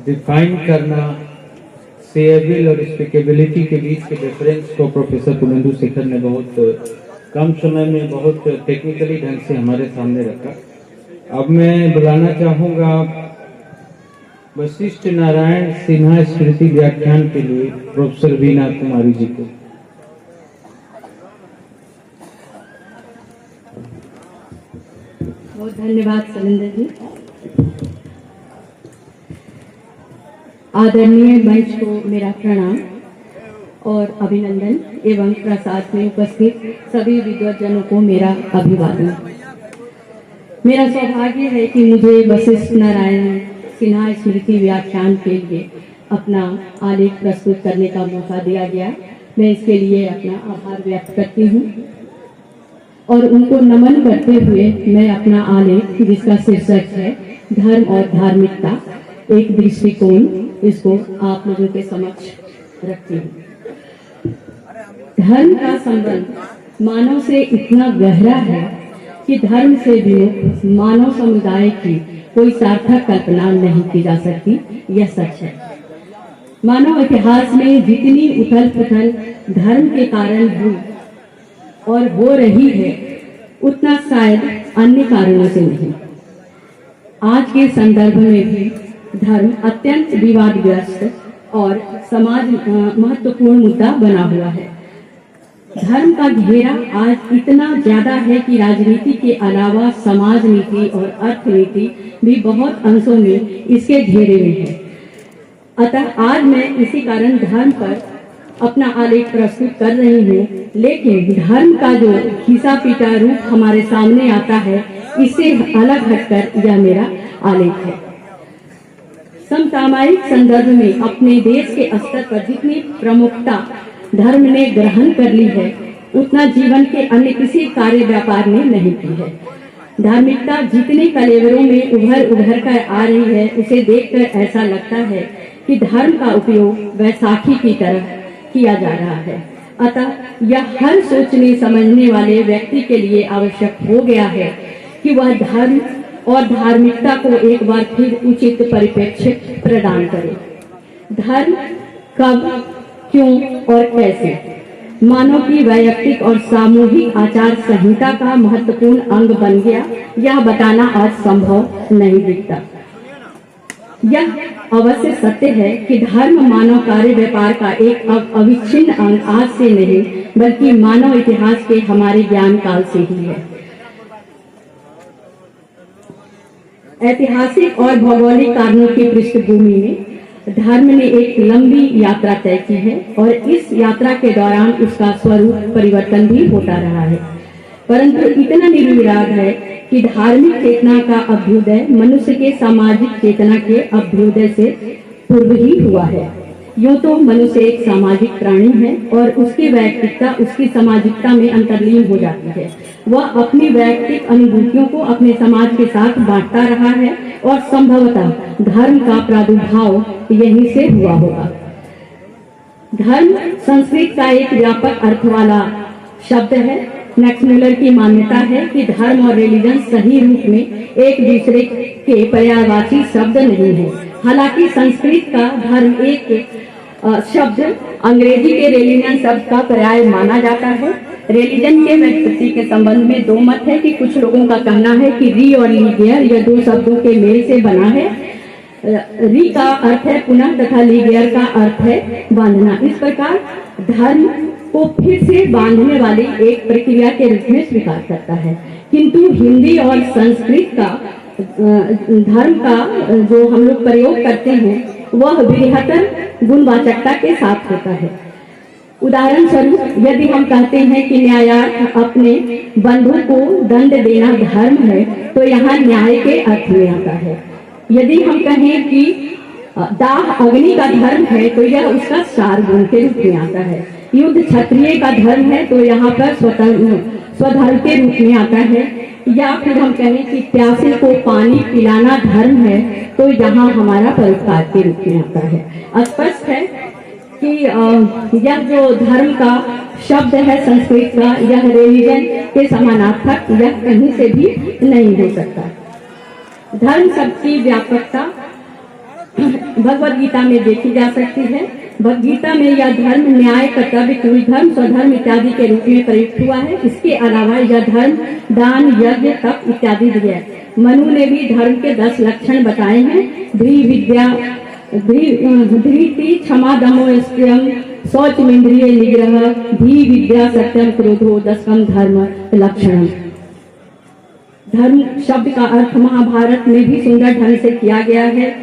डिफाइन करना, सेएबल और स्पीकेबिलिटी के बीच के डिफरेंस को प्रोफेसर पुनेंदु शेखर ने बहुत कम समय में बहुत टेक्निकली ढंग से हमारे सामने रखा। अब मैं बुलाना चाहूंगा वशिष्ठ नारायण सिन्हा स्मृति व्याख्यान के लिए प्रोफेसर वीना कुमारी जी को। बहुत धन्यवाद सलिंदर जी। आदरणीय मंच को मेरा प्रणाम और अभिनंदन, एवं प्रसाद में उपस्थित सभी विद्वजनों को मेरा अभिवादन। मेरा सौभाग्य है कि मुझे वशिष्ठ नारायण सिन्हा स्मृति व्याख्यान के लिए अपना आलेख प्रस्तुत करने का मौका दिया गया। मैं इसके लिए अपना आभार व्यक्त करती हूँ और उनको नमन करते हुए मैं अपना आलेख, जिसका शीर्षक है धर्म और धार्मिकता एक दृष्टिकोण, इसको आप लोगों के समक्ष रखती हूँ। धर्म का संबंध मानव से इतना गहरा है कि धर्म से विमुख मानव समुदाय की कोई सार्थक कल्पना नहीं की जा सकती। यह सच है। मानव इतिहास में जितनी उथल पुथल धर्म के कारण हुई और हो रही है, उतना शायद अन्य कारणों से नहीं। आज के संदर्भ में भी धर्म अत्यंत विवादग्रस्त और समाज महत्वपूर्ण मुद्दा बना हुआ है। धर्म का घेरा आज इतना ज्यादा है कि राजनीति के अलावा समाज नीति और अर्थनीति भी बहुत अंशों में इसके घेरे में है। अतः आज मैं इसी कारण धर्म पर अपना आलेख प्रस्तुत कर रही हूँ, लेकिन धर्म का जो खीसा पीटा रूप हमारे सामने आता है, इससे अलग हटकर यह मेरा आलेख है। समसामयिक संदर्भ में अपने देश के स्तर पर जितनी प्रमुखता धर्म ने ग्रहण कर ली है, उतना जीवन के अन्य किसी कार्य व्यापार ने नहीं की है। धार्मिकता जितने कलेवरों में उभर कर आ रही है, उसे देखकर ऐसा लगता है कि धर्म का उपयोग वैसाखी की तरह किया जा रहा है। अतः यह हर सोचने समझने वाले व्यक्ति के लिए आवश्यक हो गया है कि वह धर्म और धार्मिकता को एक बार फिर उचित परिप्रेक्ष्य प्रदान करे। धर्म कब, क्यों और कैसे मानव की वैयक्तिक और सामूहिक आचार संहिता का महत्वपूर्ण अंग बन गया, यह बताना आज संभव नहीं दिखता। यह अवश्य सत्य है कि धर्म मानव कार्य व्यापार का एक अविच्छिन्न अंग आज से नहीं, बल्कि मानव इतिहास के हमारे ज्ञान काल से ही है। ऐतिहासिक और भौगोलिक कारणों की पृष्ठभूमि में धर्म ने एक लंबी यात्रा तय की है और इस यात्रा के दौरान उसका स्वरूप परिवर्तन भी होता रहा है, परंतु इतना निर्विवाद है कि धार्मिक चेतना का अभ्युदय मनुष्य के सामाजिक चेतना के अभ्युदय से पूर्व ही हुआ है। यूं तो मनुष्य एक सामाजिक प्राणी है और उसकी वैयक्तिकता उसकी सामाजिकता में अंतर्लीन हो जाती है। वह अपनी वैयक्तिक अनुभूतियों को अपने समाज के साथ बांटता रहा है और संभवतः धर्म का प्रादुर्भाव यहीं से हुआ होगा। धर्म संस्कृत का एक व्यापक अर्थ वाला शब्द है। मैक्समुलर की मान्यता है कि धर्म और रिलीजन सही रूप में एक दूसरे के पर्यायवाची शब्द नहीं है। हालांकि संस्कृत का धर्म एक शब्द अंग्रेजी के रिलीजन शब्द का पर्याय माना जाता है। रिलीजन के व्युत्पत्ति के संबंध में दो मत है कि कुछ लोगों का कहना है कि री और लीगियर यह दो शब्दों के मेल से बना है। री का अर्थ है पुनः तथा लीगियर का अर्थ है बांधना। इस प्रकार धर्म को फिर से बांधने वाली एक प्रक्रिया के रूप में स्वीकार करता है, किंतु हिंदी और संस्कृत का धर्म का जो हम लोग प्रयोग करते हैं वह बृहत्तर गुणवाचकता के साथ होता है। उदाहरण स्वरूप यदि हम कहते हैं कि न्यायार्थ अपने बंधु को दंड देना धर्म है, तो यहाँ न्याय के अर्थ में आता है। यदि हम कहें कि दाह अग्नि का धर्म है, तो यह उसका सार गुण के रूप में आता है। युद्ध क्षत्रिय का धर्म है, तो यहाँ पर स्वधर्म के रूप में आता है। या फिर हम कहें कि प्यासे को पानी पिलाना धर्म है, तो यहाँ हमारा परोपकार के रूप में आता है। स्पष्ट है कि यह जो धर्म का शब्द है संस्कृत का, यह रिलीजन के समानार्थक यह कहीं से भी नहीं हो सकता। धर्म शब्द की व्यापकता भगवद गीता में देखी जा सकती है। भगवद गीता में यह धर्म न्याय, कर्तव्य, कुल धर्म, स्वधर्म इत्यादि के रूप में प्रयुक्त हुआ है। इसके अलावा यह धर्म दान, यज्ञ, तप इत्यादि भी है। मनु ने भी धर्म के 10 लक्षण बताए हैं। धृति, क्षमा, दमो, स्त्रियम, शौच, इंद्रिय निग्रह, धी, विद्या, सत्यम, क्रोधो, 10 धर्म लक्षण। धर्म शब्द का अर्थ महाभारत में भी सुंदर ढंग से किया गया है।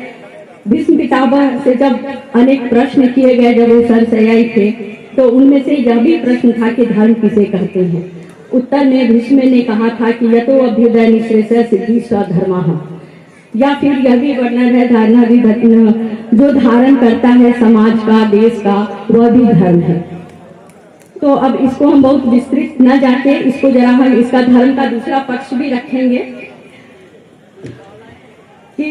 भीष्म पितामह से जब अनेक प्रश्न किए गए, जब वो सरसयाई थे, तो उनमें से यह भी प्रश्न था कि धर्म किसे कहते हैं। उत्तर में भीष्म ने कहा था कि यतो अभ्युदय निःश्रेयः सिद्धि स्वधर्मः। या फिर यह भी वर्णन है धारणा भी जो धारण करता है समाज का, देश का, वह भी धर्म है। तो अब इसको हम बहुत विस्तृत न जाके इसको जरा हम इसका धर्म का दूसरा पक्ष भी रखेंगे कि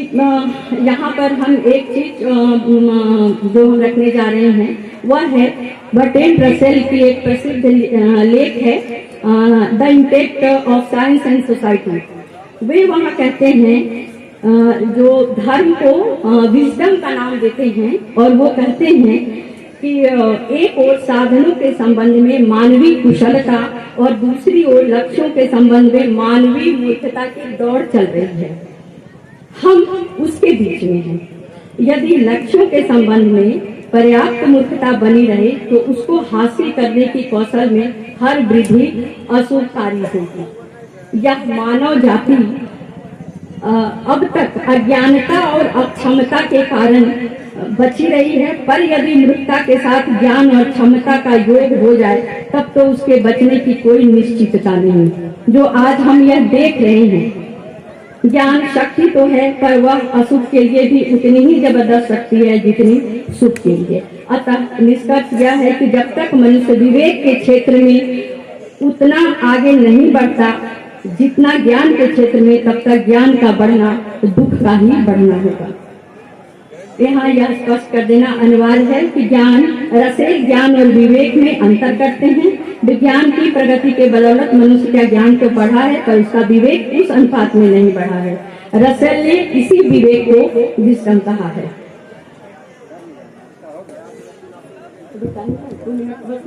यहाँ पर हम एक चीज जो हम रखने जा रहे हैं वह है बर्ट्रैंड रसेल की एक प्रसिद्ध लेख है the impact of science and society. वे वहाँ कहते हैं जो धर्म को विजडम का नाम देते हैं और वो कहते हैं कि एक ओर साधनों के संबंध में मानवीय कुशलता और दूसरी ओर लक्ष्यों के संबंध में मानवीय मूर्खता की दौड़ चल रही है। हम उसके बीच में हैं। यदि लक्ष्यों के संबंध में पर्याप्त मूर्खता बनी रहे तो उसको हासिल करने की कौशल में हर वृद्धि अशुभकारी होगी। यह मानव जाति अब तक अज्ञानता और अक्षमता के कारण बची रही है, पर यदि मूर्खता के साथ ज्ञान और क्षमता का योग हो जाए तब तो उसके बचने की कोई निश्चितता नहीं। जो आज हम यह देख रहे हैं, ज्ञान शक्ति तो है पर वह अशुभ के लिए भी उतनी ही जबरदस्त शक्ति है जितनी सुख के लिए। अतः निष्कर्ष यह है कि जब तक मनुष्य विवेक के क्षेत्र में उतना आगे नहीं बढ़ता जितना ज्ञान के क्षेत्र में, तब तक ज्ञान का बढ़ना दुख का ही बढ़ना होगा। यहाँ यह स्पष्ट कर देना अनिवार्य है कि रसेल ज्ञान और विवेक में अंतर करते हैं। विज्ञान की प्रगति के बदौलत मनुष्य का ज्ञान तो बढ़ा है पर उसका विवेक उस अनुपात में नहीं बढ़ा है। रसेल ने इसी विवेक को विजडम कहा है।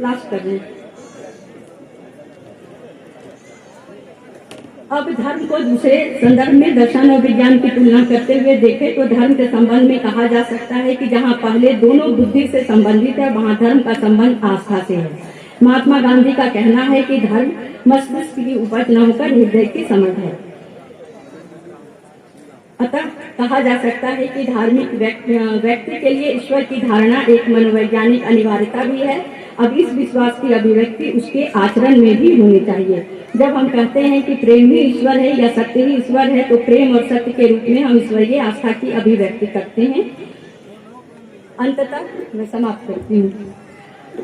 लास्ट कर दें। अब धर्म को दूसरे संदर्भ में दर्शन और विज्ञान की तुलना करते हुए देखें तो धर्म के संबंध में कहा जा सकता है कि जहाँ पहले दोनों बुद्धि से संबंधित है वहाँ धर्म का संबंध आस्था से है। महात्मा गांधी का कहना है कि धर्म मस्तिष्क की उपज न होकर हृदय की समझ है। अतः कहा जा सकता है कि धार्मिक व्यक्ति के लिए ईश्वर की धारणा एक मनोवैज्ञानिक अनिवार्यता भी है। अब इस विश्वास की अभिव्यक्ति उसके आचरण में भी होनी चाहिए। जब हम कहते हैं कि प्रेम ही ईश्वर है या सत्य ही ईश्वर है, तो प्रेम और सत्य के रूप में हम ईश्वरीय आस्था की अभिव्यक्ति करते हैं। अंततः मैं समाप्त करती हूँ।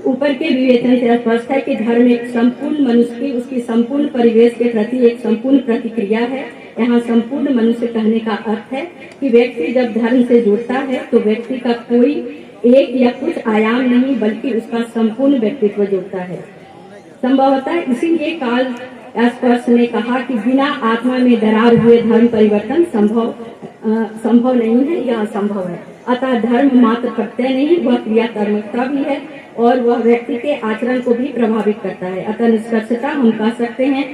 ऊपर के विवेचन से स्पष्ट है कि धर्म एक संपूर्ण मनुष्य की उसकी संपूर्ण परिवेश के प्रति एक संपूर्ण प्रतिक्रिया है। यहाँ संपूर्ण मनुष्य कहने का अर्थ है कि व्यक्ति जब धर्म से जुड़ता है तो व्यक्ति का कोई एक या कुछ आयाम नहीं बल्कि उसका संपूर्ण व्यक्तित्व जुड़ता है। संभवतः इसीलिए कार्ल स्पर्श ने कहा कि बिना आत्मा में दरार हुए धर्म परिवर्तन संभव नहीं है या असंभव है। अतः धर्म मात्र प्रत्यय नहीं, वह क्रियात्मकता भी है और वह व्यक्ति के आचरण को भी प्रभावित करता है। अतः निष्कर्षतः हम कह सकते हैं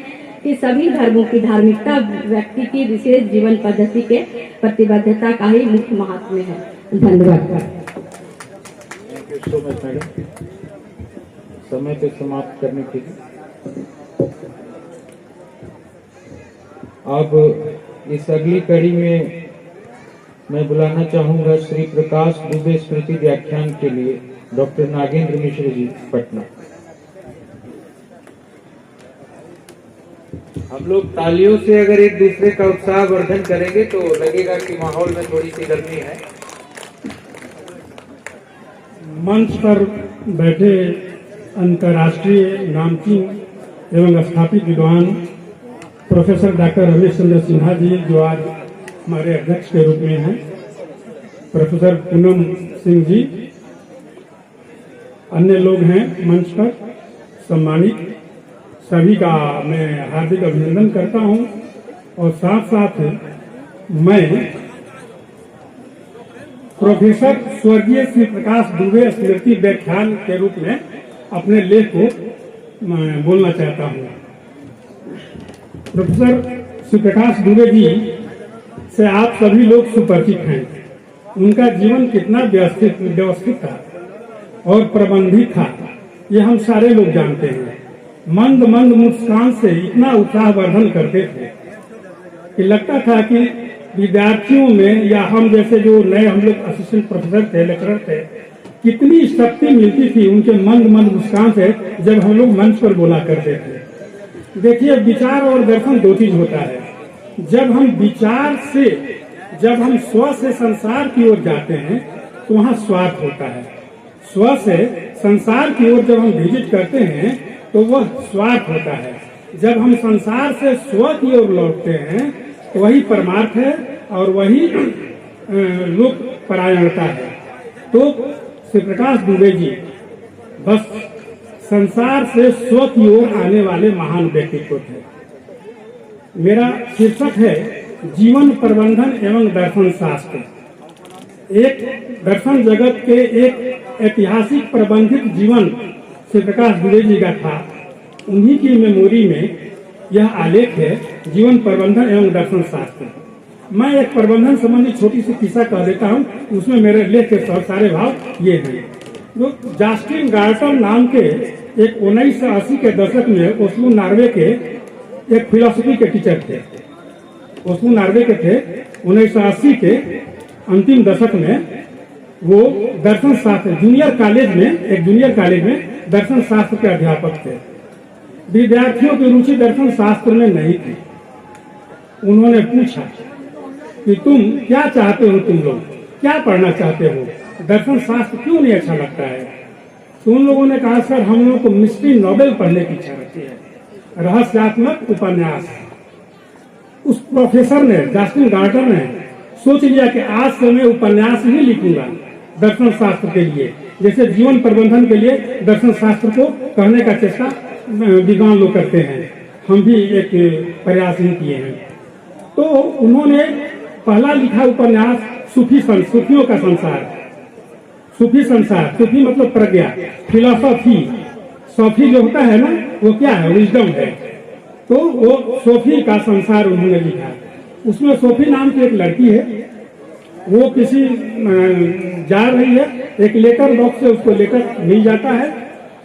कि सभी धर्मों की धार्मिकता व्यक्ति की विशेष जीवन पद्धति के प्रतिबद्धता का ही मुख्य महात्म्य है। धन्यवाद। Thank you so much madam, समय पे समाप्त करने के लिए। अब इस अगली कड़ी में मैं बुलाना चाहूंगा श्री प्रकाश दुबे स्मृति व्याख्यान के लिए डॉक्टर नागेंद्र मिश्र जी, पटना। हम लोग तालियों से अगर एक दूसरे का उत्साह वर्धन करेंगे तो लगेगा कि माहौल में थोड़ी सी गर्मी है। मंच पर बैठे अंतर्राष्ट्रीय नामचीन एवं स्थापित विद्वान प्रोफेसर डॉक्टर रमेश चंद्र सिन्हा जी, जो आज हमारे अध्यक्ष के रूप में हैं, प्रोफेसर पूनम सिंह जी, अन्य लोग हैं मंच पर सम्मानित, सभी का मैं हार्दिक अभिनंदन करता हूं। और साथ साथ मैं प्रोफेसर स्वर्गीय श्री प्रकाश दुबे स्मृति व्याख्यान के रूप में अपने लेख को बोलना चाहता हूं। प्रोफेसर श्री प्रकाश दुबे जी से आप सभी लोग सुपरिचित हैं। उनका जीवन कितना व्यवस्थित था और प्रबंधित था, ये हम सारे लोग जानते हैं। मंद मंद मुस्कान से इतना उत्साहवर्धन करते थे कि लगता था कि विद्यार्थियों में या हम जैसे जो नए हम लोग असिस्टेंट प्रोफेसर थे, लेक्चरर थे, कितनी शक्ति मिलती थी उनके मंद मंद मुस्कान से जब हम लोग मंच पर बोला करते थे। देखिए, विचार और दर्शन दो चीज होता है। जब हम विचार से, जब हम स्व से संसार की ओर जाते हैं तो वहाँ स्वार्थ होता है। स्व से संसार की ओर जब हम विजिट करते हैं तो वह स्वार्थ होता है। जब हम संसार से स्व की ओर लौटते हैं तो वही परमार्थ है और वही लोक परायणता है। तो श्री प्रकाश दुबे जी बस संसार से स्व की ओर आने वाले महान व्यक्तित्व थे। मेरा शीर्षक है जीवन प्रबंधन एवं दर्शन शास्त्र। एक दर्शन जगत के एक ऐतिहासिक प्रबंधित जीवन श्री प्रकाश दुबे जी का था। उन्हीं की मेमोरी में यह आलेख है, जीवन प्रबंधन एवं दर्शन शास्त्र। मैं एक प्रबंधन संबंधी छोटी सी किस्सा कह देता हूँ, उसमें मेरे लेख के सारे भाव ये हैं। जो जस्टिन गार्टन नाम के एक 1980 के दशक में ओस्लो नॉर्वे के एक फिलोसफी के टीचर थे। ओस्लो नॉर्वे के थे। 1980 के अंतिम दशक में वो दर्शन शास्त्र जूनियर कॉलेज में दर्शन शास्त्र के अध्यापक थे। विद्यार्थियों की रुचि दर्शन शास्त्र में नहीं थी। उन्होंने पूछा कि तुम क्या चाहते हो, तुम लोग क्या पढ़ना चाहते हो, दर्शन शास्त्र क्यों नहीं अच्छा लगता है? तो उन लोगों ने कहा, सर हम लोगों को मिस्ट्री नॉवेल पढ़ने की इच्छा रहती है, रहस्यात्मक उपन्यास। उस प्रोफेसर ने, जस्टिन गार्टन ने सोच लिया कि आज से मैं उपन्यास ही लिखूंगा दर्शन शास्त्र के लिए, जैसे जीवन प्रबंधन के लिए दर्शन शास्त्र को कहने का चेष्टा विद्वान लोग करते हैं। हम भी एक प्रयास ही किए हैं। तो उन्होंने पहला लिखा उपन्यास सूफियों का संसार। सूफी संसार, सूफी मतलब प्रज्ञा, फिलोसॉफी। सोफी जो होता है ना, वो क्या है? विजडम है। तो वो सोफी का संसार उन्होंने लिखा। उसमें सोफी नाम की एक लड़की है, वो किसी जा रही है, एक लेटर बॉक्स से उसको लेटर मिल जाता है।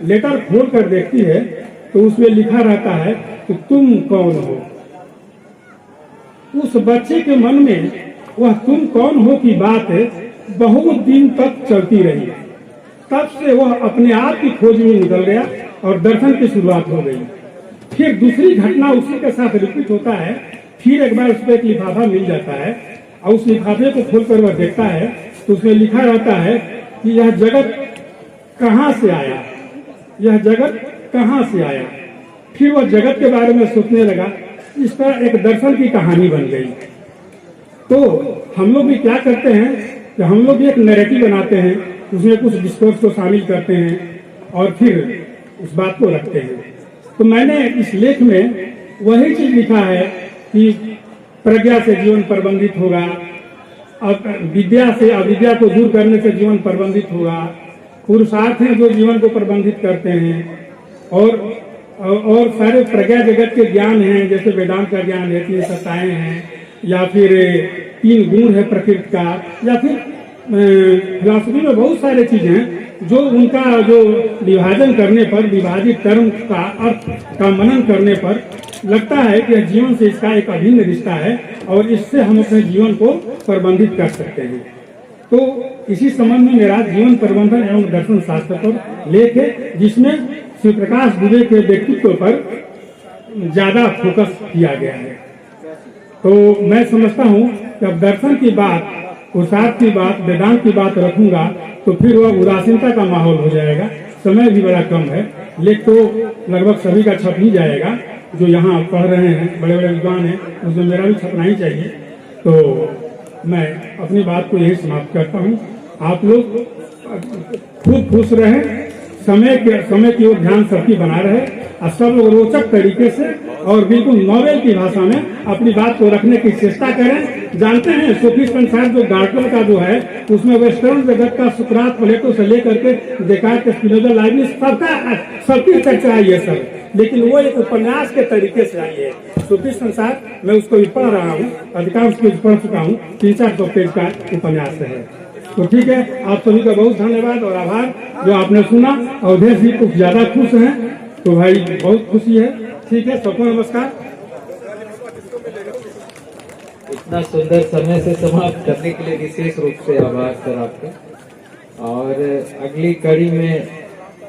लेटर खोल कर देखती है तो उसमें लिखा रहता है कि तुम कौन हो। उस बच्चे के मन में वह तुम कौन हो की बात बहुत दिन तक चलती रही। तब से वह अपने आप की खोज में निकल गया और दर्शन की शुरुआत हो गई। फिर दूसरी घटना उसी के साथ रिपीट होता है। फिर एक बार उसको एक लिफाफा मिल जाता है और उस लिफाफे को खोलकर वह देखता है तो उसमें लिखा रहता है कि यह जगत कहाँ से आया, यह जगत कहाँ से आया। फिर वह जगत के बारे में सोचने लगा। इस तरह एक दर्शन की कहानी बन गई। तो हम लोग भी क्या करते हैं कि हम लोग भी एक नैरेटिव बनाते हैं, उसमें कुछ डिस्कोर्स को शामिल करते हैं और फिर उस बात को रखते हैं। तो मैंने इस लेख में वही चीज लिखा है कि प्रज्ञा से जीवन प्रबंधित होगा, अब विद्या से अविद्या को दूर करने से जीवन प्रबंधित होगा, पुरुषार्थ हैं जो जीवन को प्रबंधित करते हैं, और सारे प्रज्ञा जगत के ज्ञान हैं, जैसे वेदांत का ज्ञान है, 3 सत्ताएं हैं, या फिर 3 गुण है प्रकृति का, या फिर फिलॉसफी में बहुत सारे चीजें हैं जो उनका जो विभाजन करने पर, विभाजित टर्म का अर्थ का मनन करने पर लगता है कि जीवन से इसका एक अभिन्न रिश्ता है और इससे हम अपने जीवन को प्रबंधित कर सकते हैं। तो इसी संबंध में मेरा जीवन प्रबंधन एवं दर्शन शास्त्र पर लेख है, जिसमें श्री प्रकाश दुबे के व्यक्तित्व पर ज्यादा फोकस किया गया है। तो मैं समझता हूँ कि अब दर्शन की बात, पुरुषार्थ की बात, वेदांत की बात रखूंगा तो फिर वह उदासीनता का माहौल हो जाएगा। समय भी बड़ा कम है, लेख तो लगभग सभी का छप ही जाएगा जो यहाँ पढ़ रहे हैं, बड़े बड़े विद्वान हैं, उसमें मेरा भी छपना ही चाहिए। तो मैं अपनी बात को यही समाप्त करता हूँ। आप लोग खूब खुश रहें, समय की ओर ध्यान सबकी बना रहे और सब लोग रोचक तरीके से और बिल्कुल नॉवेल की भाषा में अपनी बात को रखने की चेष्टा करें। जानते हैं सूफी संसार जो गार्टनर का जो है उसमें वेस्टर्न जगत का सुकरात, प्लेटो से लेकर के डेकार्ट, स्पिनोजा, लाइब्निज सबकी चर्चा आई है सर, लेकिन वो एक उपन्यास के तरीके से आई है। सूफी संसार मैं उसको भी पढ़ रहा हूँ, अधिकांश पेज पढ़ चुका हूँ, 300-400 पेज का उपन्यास है। तो ठीक है, आप सभी का बहुत धन्यवाद और आभार जो आपने सुना। अवधेश जी कुछ ज्यादा खुश हैं तो भाई बहुत खुशी है। ठीक है, सबको नमस्कार। इतना सुंदर समय से समाप्त करने के लिए विशेष रूप से आभार सर आपका। और अगली कड़ी में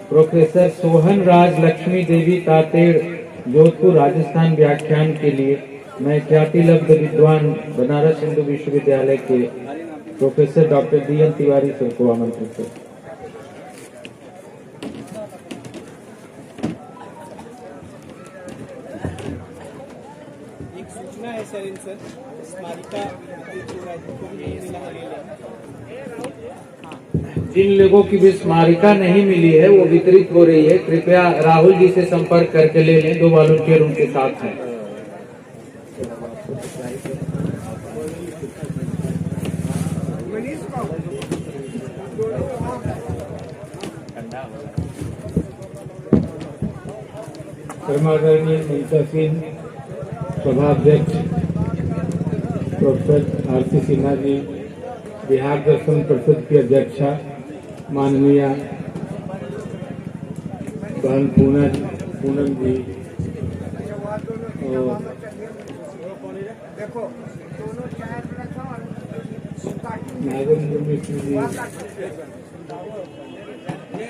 प्रोफेसर सोहन राज लक्ष्मी देवी तातेड़, जोधपुर राजस्थान, व्याख्यान के लिए मैं ख्यातिलब्ध विद्वान बनारस हिंदू विश्वविद्यालय के professor doctor DN Tiwari sir को आमंत्रित करता हूं। एक सूचना है सर, इन सर स्मारिका जिन लोगों की भी स्मारिका नहीं मिली है वो वितरित हो रही है। कृपया राहुल जी से संपर्क करके ले लें, 2 वॉलंटियर उनके साथ हैं। परमादरणीय मुंतसिन सभाध्यक्ष प्रोफेसर RC सिन्हा जी, बिहार दर्शन परिषद की अध्यक्षा माननीय बहन पूनम जी और नागेंद्र मिश्र जी,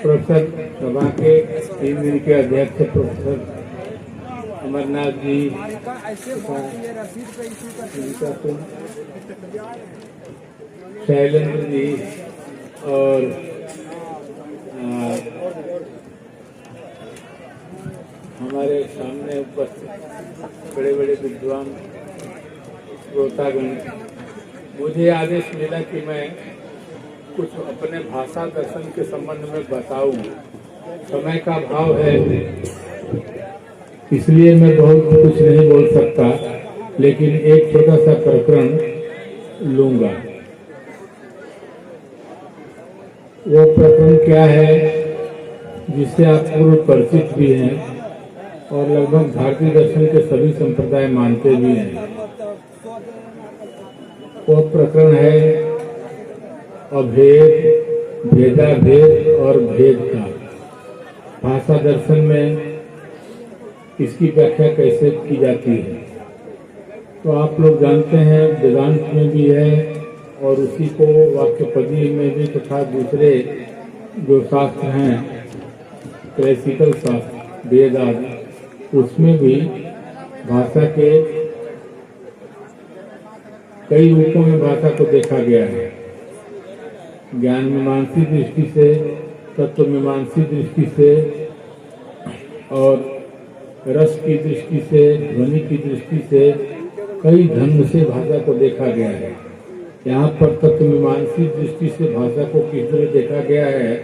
प्रोफेसर सभा के 3 दिन के अध्यक्ष प्रोफेसर अमरनाथ जी, शैलेंद्र जी और हमारे सामने उपस्थित बड़े बड़े विद्वान श्रोतागण, मुझे आदेश मिला कि मैं कुछ अपने भाषा दर्शन के संबंध में बताऊं। समय का अभाव है इसलिए मैं बहुत कुछ नहीं बोल सकता, लेकिन एक छोटा सा प्रकरण लूंगा। वो प्रकरण क्या है जिससे आप पूर्व परिचित भी हैं और लगभग भारतीय दर्शन के सभी संप्रदाय मानते भी हैं। वो प्रकरण है अभेद, भेदाभेद और भेद का। भाषा दर्शन में इसकी व्याख्या कैसे की जाती है। तो आप लोग जानते हैं वेदांत में भी है और उसी को वाक्यपदी में भी तथा दूसरे जो शास्त्र हैं क्लासिकल शास्त्र वेद आदि उसमें भी भाषा के कई रूपों में भाषा को देखा गया है। ज्ञान मीमांसी दृष्टि से, तत्व मीमांसी दृष्टि से और रस की दृष्टि से, ध्वनि की दृष्टि से कई ढंग से भाषा को देखा गया है। यहाँ पर तत्व मीमांसी दृष्टि से भाषा को किस तरह देखा गया है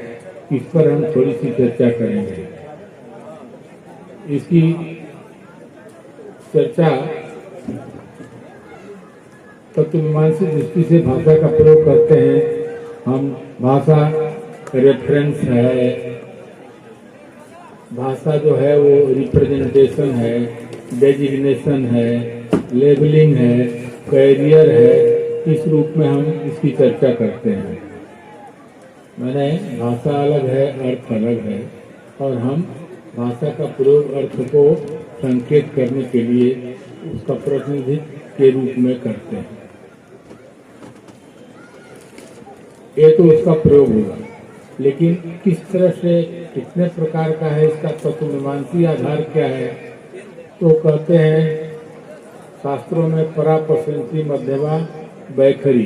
इस पर हम थोड़ी सी चर्चा करेंगे। इसकी चर्चा तत्व मीमांसी दृष्टि से भाषा का प्रयोग करते हैं हम। भाषा रेफरेंस है, भाषा जो है वो रिप्रेजेंटेशन है, डेजिग्नेशन है, लेबलिंग है, कैरियर है। इस रूप में हम इसकी चर्चा करते हैं। मैंने भाषा अलग है, अर्थ अलग है और हम भाषा का प्रयोग अर्थ को संकेत करने के लिए उसका प्रतिनिधित्व के रूप में करते हैं। ये तो उसका प्रयोग हुआ, लेकिन किस तरह से कितने प्रकार का है इसका तत्व मीमांसी आधार क्या है? तो कहते हैं शास्त्रों में परा, पश्चंती, मध्यमा, वैखरी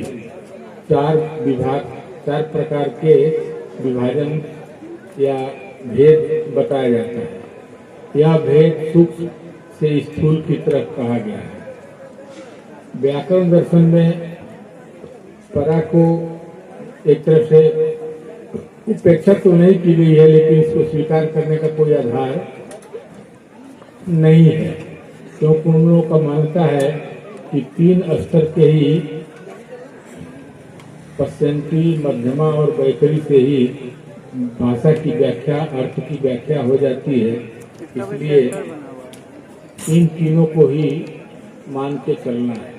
चार विभाग, चार प्रकार के विभाजन या भेद बताया जाता है। यह भेद सूक्ष्म से स्थूल की तरफ कहा गया है। व्याकरण दर्शन में परा को एक तरह से उपेक्षा तो नहीं की गई है, लेकिन इसको स्वीकार करने का कोई आधार नहीं है, क्योंकि उन लोगों का मानता है कि तीन स्तर के ही पश्चंती, मध्यमा और वैखरी से ही भाषा की व्याख्या, अर्थ की व्याख्या हो जाती है। इसलिए इन तीनों को ही मान के चलना है।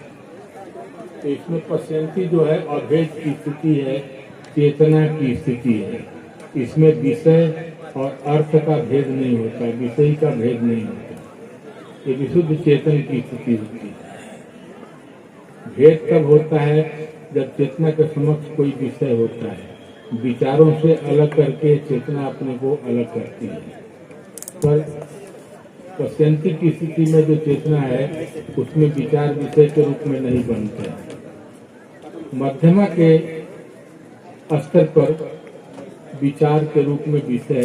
तो इसमें पश्चंती जो है अभेद की स्थिति है, चेतना की स्थिति है। इसमें विषय और अर्थ का भेद नहीं होता, विषय का भेद नहीं होता। ये विशुद्ध चेतन की स्थिति होती है। भेद तब होता है जब चेतना के समक्ष कोई विषय होता है, विचारों से अलग करके चेतना अपने को अलग करती है। पर पश्चंती की स्थिति में जो चेतना है उसमें विचार विषय के रूप में नहीं बनते। मध्यमा के स्तर पर विचार के रूप में विषय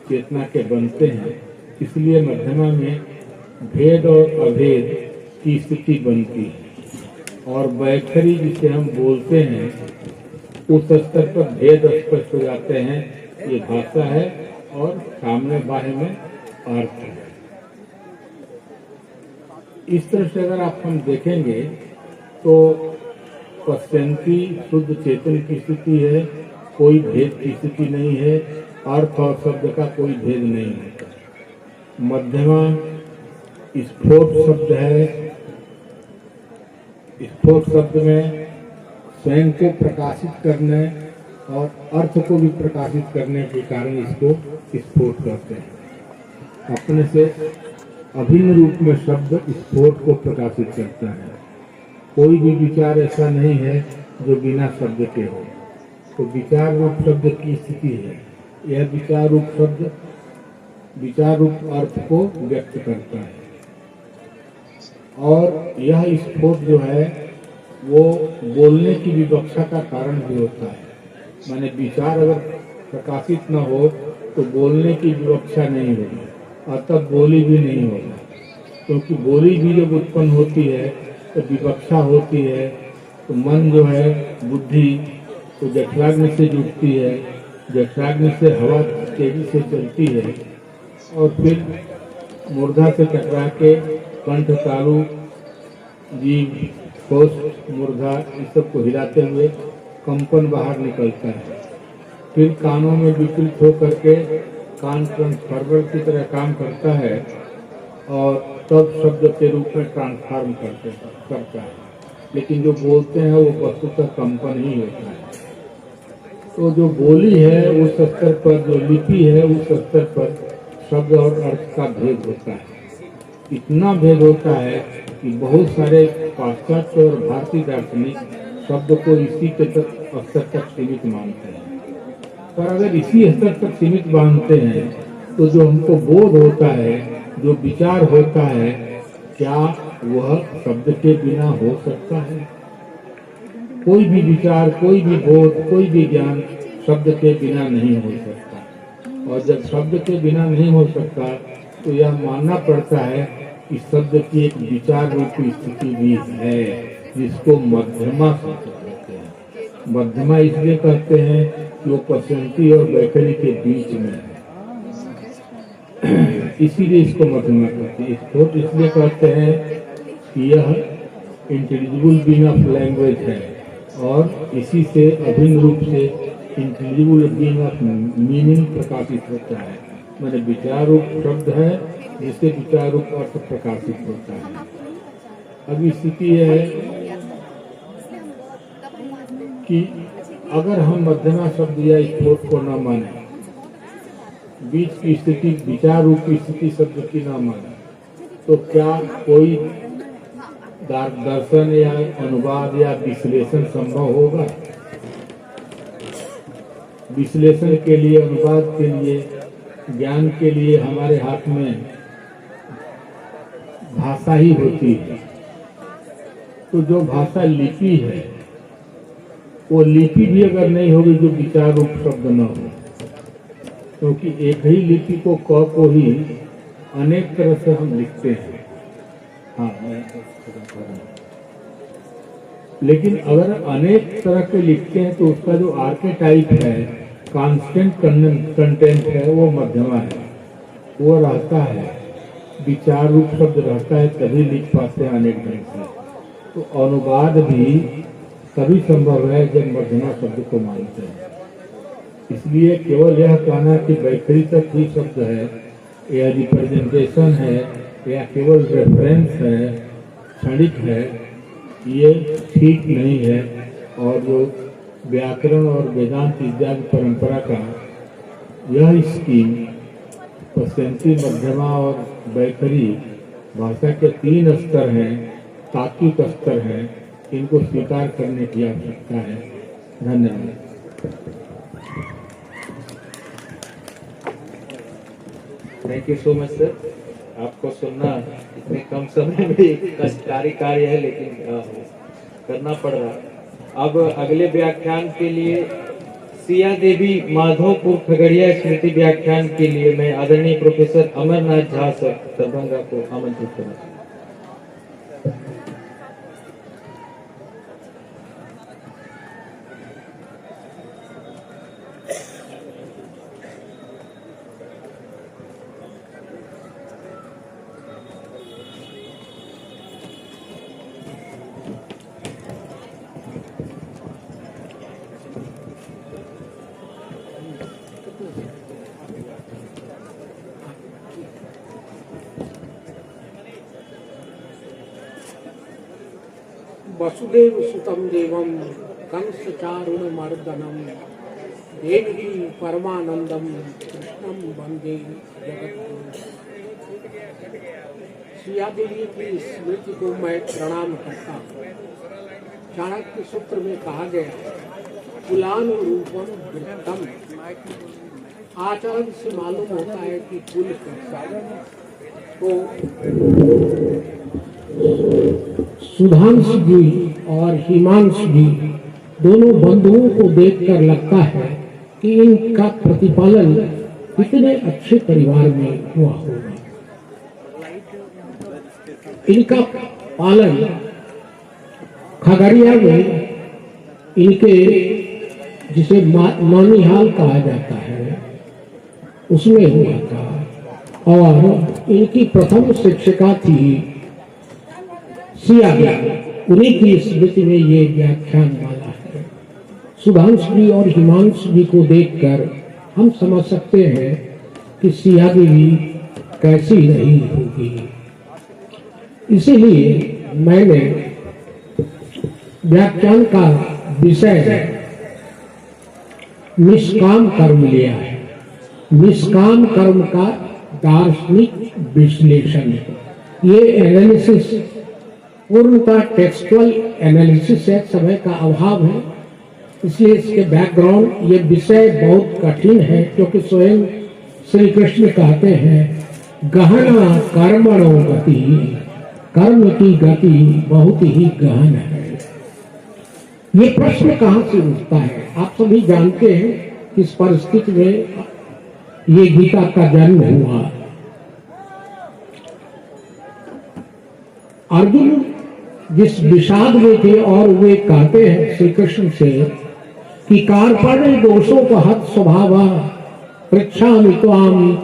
चेतना के बनते हैं, इसलिए मध्यमा में भेद और अभेद की स्थिति बनती है। और वैखरी जिसे हम बोलते हैं उस स्तर पर भेद स्पष्ट हो जाते हैं। ये भाषा है और सामने बाह्य में अर्थ है। इस तरह से अगर आप हम देखेंगे तो पश्चंती शुद्ध चेतन की स्थिति है, कोई भेद की स्थिति नहीं है, अर्थ और शब्द का कोई भेद नहीं है। मध्यमा स्फोट शब्द है, स्फोट शब्द में स्वयं को प्रकाशित करने और अर्थ को भी प्रकाशित करने के कारण इसको स्फोट कहते हैं। अपने से अभिन्न रूप में शब्द स्फोट को प्रकाशित करता है। कोई भी विचार ऐसा नहीं है जो बिना शब्द के हो। तो विचार रूप शब्द की स्थिति है। यह विचार रूप शब्द विचार रूप अर्थ को व्यक्त करता है। और यह स्फोट जो है वो बोलने की विवक्षा का कारण भी होता है। माने विचार अगर प्रकाशित न हो तो बोलने की विवक्षा नहीं होगी, अतः बोली भी नहीं होगी। क्योंकि बोली भी जब उत्पन्न होती है तो विवक्षा होती है, तो मन जो है बुद्धि तो जठराग्नि से जुटती है, जठराग्नि से हवा तेजी से चलती है और फिर मूर्धा से टकरा के कंठ, तालु, जीभ, कोष्ठ, मूर्धा इस सब को हिलाते हुए कंपन बाहर निकलता है। फिर कानों में विचलित होकर के कान ट्रांसफार्मर की तरह काम करता है और तब शब्द के रूप में ट्रांसफार्म करता है। लेकिन जो बोलते हैं वो वस्तुतः कंपन ही होता है। तो जो बोली है उस स्तर पर, जो लिपि है उस स्तर पर शब्द और अर्थ का भेद होता है। इतना भेद होता है कि बहुत सारे पाश्चात्य और भारतीय दार्शनिक शब्द को इसी के स्तर तक सीमित मानते हैं। पर अगर इसी स्तर तक सीमित मानते हैं तो जो हमको बोध होता है, जो विचार होता है, क्या वह शब्द के बिना हो सकता है? कोई भी विचार, कोई भी बोध, कोई भी ज्ञान शब्द के बिना नहीं हो सकता। और जब शब्द के बिना नहीं हो सकता तो यह मानना पड़ता है कि शब्द की एक विचार रूपी स्थिति भी है, जिसको मध्यमा शब्द कहते हैं। मध्यमा इसलिए कहते हैं कि वो पसंती और वैखरी के बीच में है, इसीलिए इसको मध्यमा कहते हैं। स्फोट इसलिए कहते हैं कि यह इंटेलिजिबल बीइंग ऑफ लैंग्वेज है, और इसी से अभिन्न रूप से इंटेलिजिबल बीइंग ऑफ मीनिंग प्रकाशित होता है। मैंने विचार रूप शब्द है जिससे विचार रूप अर्थ प्रकाशित होता है। अब स्थिति है कि अगर हम मध्यमा शब्द या स्फोट को न माने, बीच की स्थिति, विचार रूप की स्थिति शब्द की न माने, तो क्या कोई दर्शन या अनुवाद या विश्लेषण संभव होगा? विश्लेषण के लिए, अनुवाद के लिए, ज्ञान के लिए हमारे हाथ में भाषा ही होती है। तो जो भाषा लिपि है, वो लिपि भी अगर नहीं होगी जो विचार रूप शब्द न हो, क्योंकि एक ही लिपि को, क को ही अनेक तरह से हम लिखते हैं। हाँ, लेकिन अगर अनेक तरह के लिखते हैं तो उसका जो आर्केटाइप है, कांस्टेंट कंटेंट है, वो मध्यमा है, वो रहता है। विचार रूप शब्द रहता है, तभी लिख पाते हैं अनेक ढंग से। तो अनुवाद भी तभी संभव है जब मध्यमा शब्द को मानते हैं। इसलिए केवल यह कहना कि वैखरी तक ही शब्द है, या रिप्रेजेंटेशन है, या केवल रेफरेंस है, क्षणिक है, ये ठीक नहीं है। और जो व्याकरण और वेदांत विद्या की परंपरा का यह स्कीम पश्चिमी, मध्यमा और वैखरी भाषा के 3 स्तर हैं, तात्विक स्तर हैं, इनको स्वीकार करने की आवश्यकता है। धन्यवाद। Thank you so much sir. आपको सुनना इतने कम समय में एक कष्टकारी कार्य है, लेकिन करना पड़ रहा। अब अगले व्याख्यान के लिए सिया देवी माधोपुर खगड़िया स्मृति व्याख्यान के लिए मैं आदरणीय प्रोफेसर अमरनाथ झा सर दरभंगा को आमंत्रित करूँ। वसुदेव सुतम देवम कंस चारुण मर्दनम देवकी परमानंदम कृष्णम वंदे जगत। सिया देवी की स्मृति को मैं प्रणाम करता हूँ। चाणक्य सूत्र में कहा गया, कुलानुरूपम वृत्तम। आचरण से मालूम होता है कि कुल कैसा है। तो सुधांशु जी और हिमांशु जी दोनों बंधुओं को देखकर लगता है कि इनका प्रतिपालन कितने अच्छे परिवार में हुआ होगा। इनका पालन खगड़िया में इनके, जिसे मानिहाल कहा जाता है, उसमें हुआ था। और इनकी प्रथम शिक्षिका थी सिया देवी। उन्हीं की स्मृति में ये व्याख्यान माला है। सुधांशु जी और हिमांशु जी को देखकर हम समझ सकते हैं कि सिया देवी कैसी रही होगी। इसीलिए मैंने व्याख्यान का विषय निष्काम कर्म लिया है। निष्काम कर्म का दार्शनिक विश्लेषण है। ये एनालिसिस पूर्णतः टेक्सचुअल एनालिसिस है, समय का अभाव है, इसलिए इसके बैकग्राउंड ये विषय बहुत कठिन है, क्योंकि स्वयं श्री कृष्ण कहते हैं गहना कर्मणो गति, कर्म की गति बहुत ही गहन है। ये प्रश्न कहाँ से उठता है? आप सभी जानते हैं किस परिस्थिति में ये गीता का जन्म हुआ। अर्जुन जिस विषाद में थे और वे कहते हैं श्री कृष्ण से कि कार्पण्य दोषोपहत स्वभाव पृच्छामि त्वाम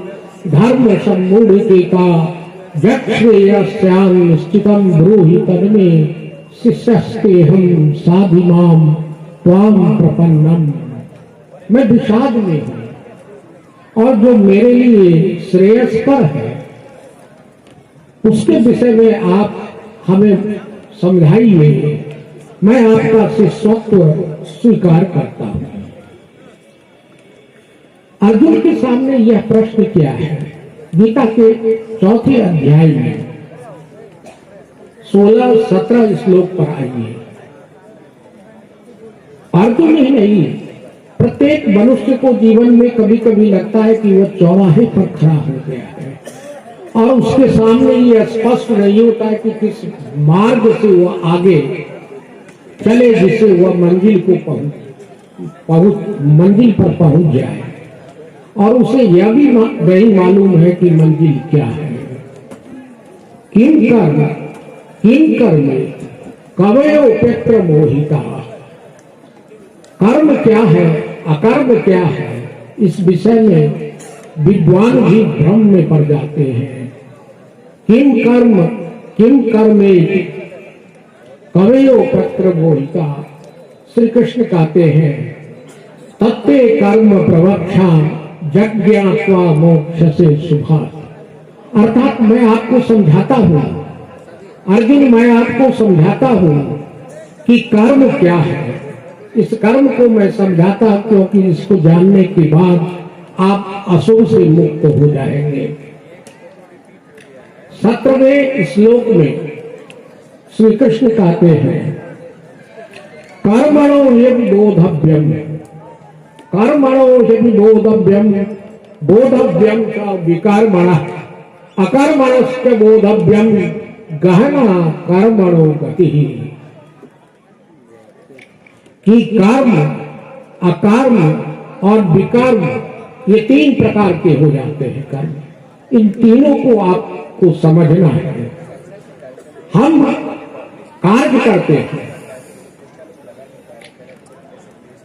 धर्म सम्मूढ़िका जक्षेयस्याम निश्चितम ब्रूहि तन्मे शिष्यस्तेहं साधिमाम त्वाम प्रपन्नम। मैं विषाद में हूं और जो मेरे लिए श्रेयस्कर है उसके विषय में आप हमें समझाइए। मैं आपका शिष्यत्व स्वीकार करता हूं। अर्जुन के सामने यह प्रश्न क्या है? गीता के 4 अध्याय में 16-17 श्लोक पर आइए। अर्जुन ही नहीं, प्रत्येक मनुष्य को जीवन में कभी कभी लगता है कि वह चौराहे पर खड़ा हो गया है और उसके सामने ये स्पष्ट नहीं होता है कि किस मार्ग से वह आगे चले जिससे वह मंजिल पर पहुंच जाए, और उसे यह भी नहीं मालूम है कि मंजिल क्या है। किम कर्म कवयो पेत्र मोहिता, कर्म क्या है अकर्म क्या है, इस विषय में विद्वान भी भ्रम में पड़ जाते हैं। किम कर्मे कवयो पेत्र मोहिता, श्री कृष्ण कहते हैं तत्ते कर्म प्रवक्षा जज्ञात्वा मोक्ष से शुभा। अर्थात मैं आपको समझाता हूं अर्जुन, मैं आपको समझाता हूं कि कर्म क्या है। इस कर्म को मैं समझाता क्योंकि इसको जानने के बाद आप अशुभ से मुक्त हो जाएंगे। 17वें श्लोक में श्री कृष्ण कहते हैं कर्मणो यदि बोधव्यम, कर्मणो यदि बोधव्यम, बोधव्यम का विकर्मण, अकर्मणश्च बोधव्यम गहना कर्मणो गति। कि कर्म अकर्म और विकर्म ये 3 प्रकार के हो जाते हैं कर्म। इन तीनों को आपको समझना है। हम कार्य करते हैं,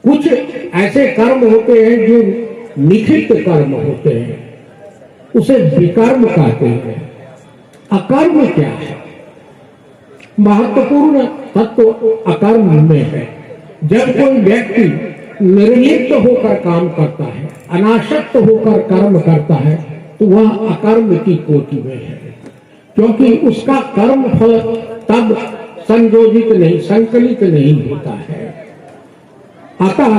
कुछ ऐसे कर्म होते हैं जो निखित कर्म होते हैं, उसे विकर्म कहते हैं। अकर्म क्या है? महत्वपूर्ण तत्व अकर्म में है। जब कोई व्यक्ति निर्लिप्त होकर काम करता है, अनासक्त होकर कर्म करता है, तो वह अकर्म की कोटि में है, क्योंकि उसका कर्म फल तब संयोजित नहीं, संकलित नहीं होता है। अतः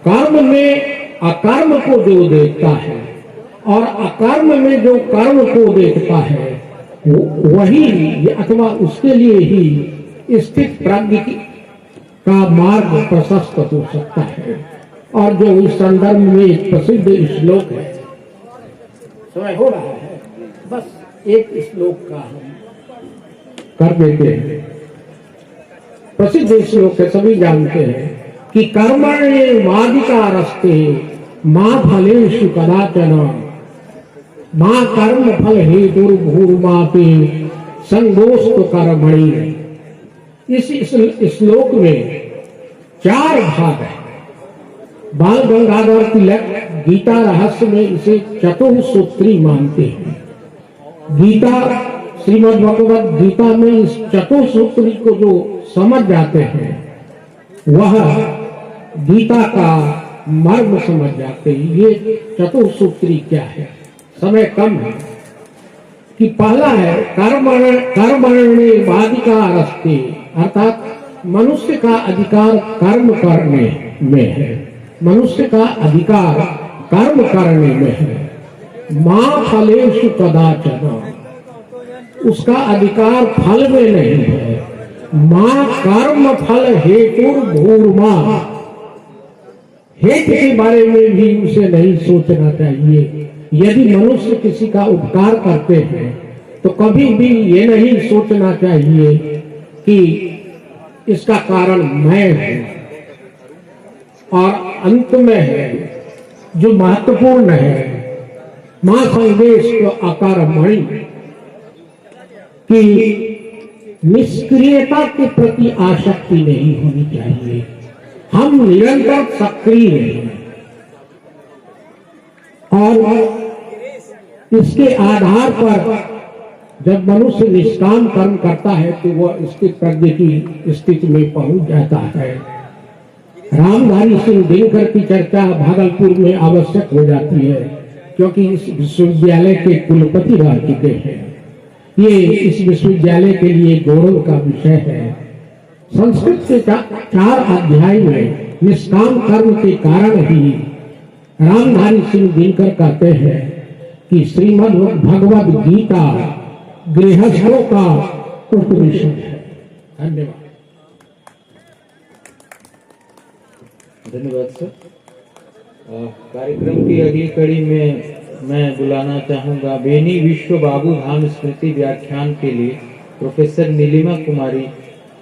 कर्म में अकर्म को जो देखता है और अकर्म में जो कर्म को देखता है वही अथवा उसके लिए ही स्थित प्रज्ञ का मार्ग प्रशस्त हो सकता है। और जो इस संदर्भ में एक प्रसिद्ध श्लोक है, समय हो रहा है, बस एक श्लोक का हम कर देते हैं। प्रसिद्ध श्लोक है, सभी जानते हैं कि कर्मण्येवाधिकारस्ते मां फलेषु कदाचन मां कर्म फल हेतुर्भूर्माते संगोस्तु कर्मणि। इस श्लोक में 4 भाग है। बाल गंगाधर तिलक गीता रहस्य में इसे चतुःसूत्री मानते हैं। गीता श्रीमद् भगवद गीता में इस चतुःसूत्री को जो समझ जाते हैं वह गीता का मर्म समझ जाते हैं। ये चतुःसूत्री क्या है? समय कम है कि पहला है कर्मण्येवाधिकारस्ते, अर्थात मनुष्य का अधिकार कर्म करने में है। मनुष्य का अधिकार कर्म करने में है। मां फलेषु कदाचन, उसका अधिकार फल में नहीं है। माँ कर्म फल हेतु भूर्मा, हेतु के बारे में भी उसे नहीं सोचना चाहिए। यदि मनुष्य किसी का उपकार करते हैं तो कभी भी ये नहीं सोचना चाहिए कि इसका कारण मैं हूं। और अंत में है जो महत्वपूर्ण है, मां संदेश को आकार मणि कि निष्क्रियता के प्रति आसक्ति नहीं होनी चाहिए। हम निरंतर सक्रिय हैं और इसके आधार पर जब मनुष्य निष्काम कर्म करता है तो वह स्थित प्रज्ञ की स्थिति में पहुंच जाता है। रामधारी सिंह दिनकर की चर्चा भागलपुर में आवश्यक हो जाती है क्योंकि इस विश्वविद्यालय के कुलपति रह चुके हैं। ये इस विश्वविद्यालय के लिए गौरव का विषय है। संस्कृत के 4 अध्याय में निष्काम कर्म के कारण ही रामधारी सिंह दिनकर कहते हैं कि श्रीमद् भगवद गीता गृहस्थों का उपनिषद है। धन्यवाद। धन्यवाद सर। कार्यक्रम की अगली कड़ी में मैं बुलाना चाहूंगा बेनी विश्व बाबू धाम स्मृति व्याख्यान के लिए प्रोफेसर नीलिमा कुमारी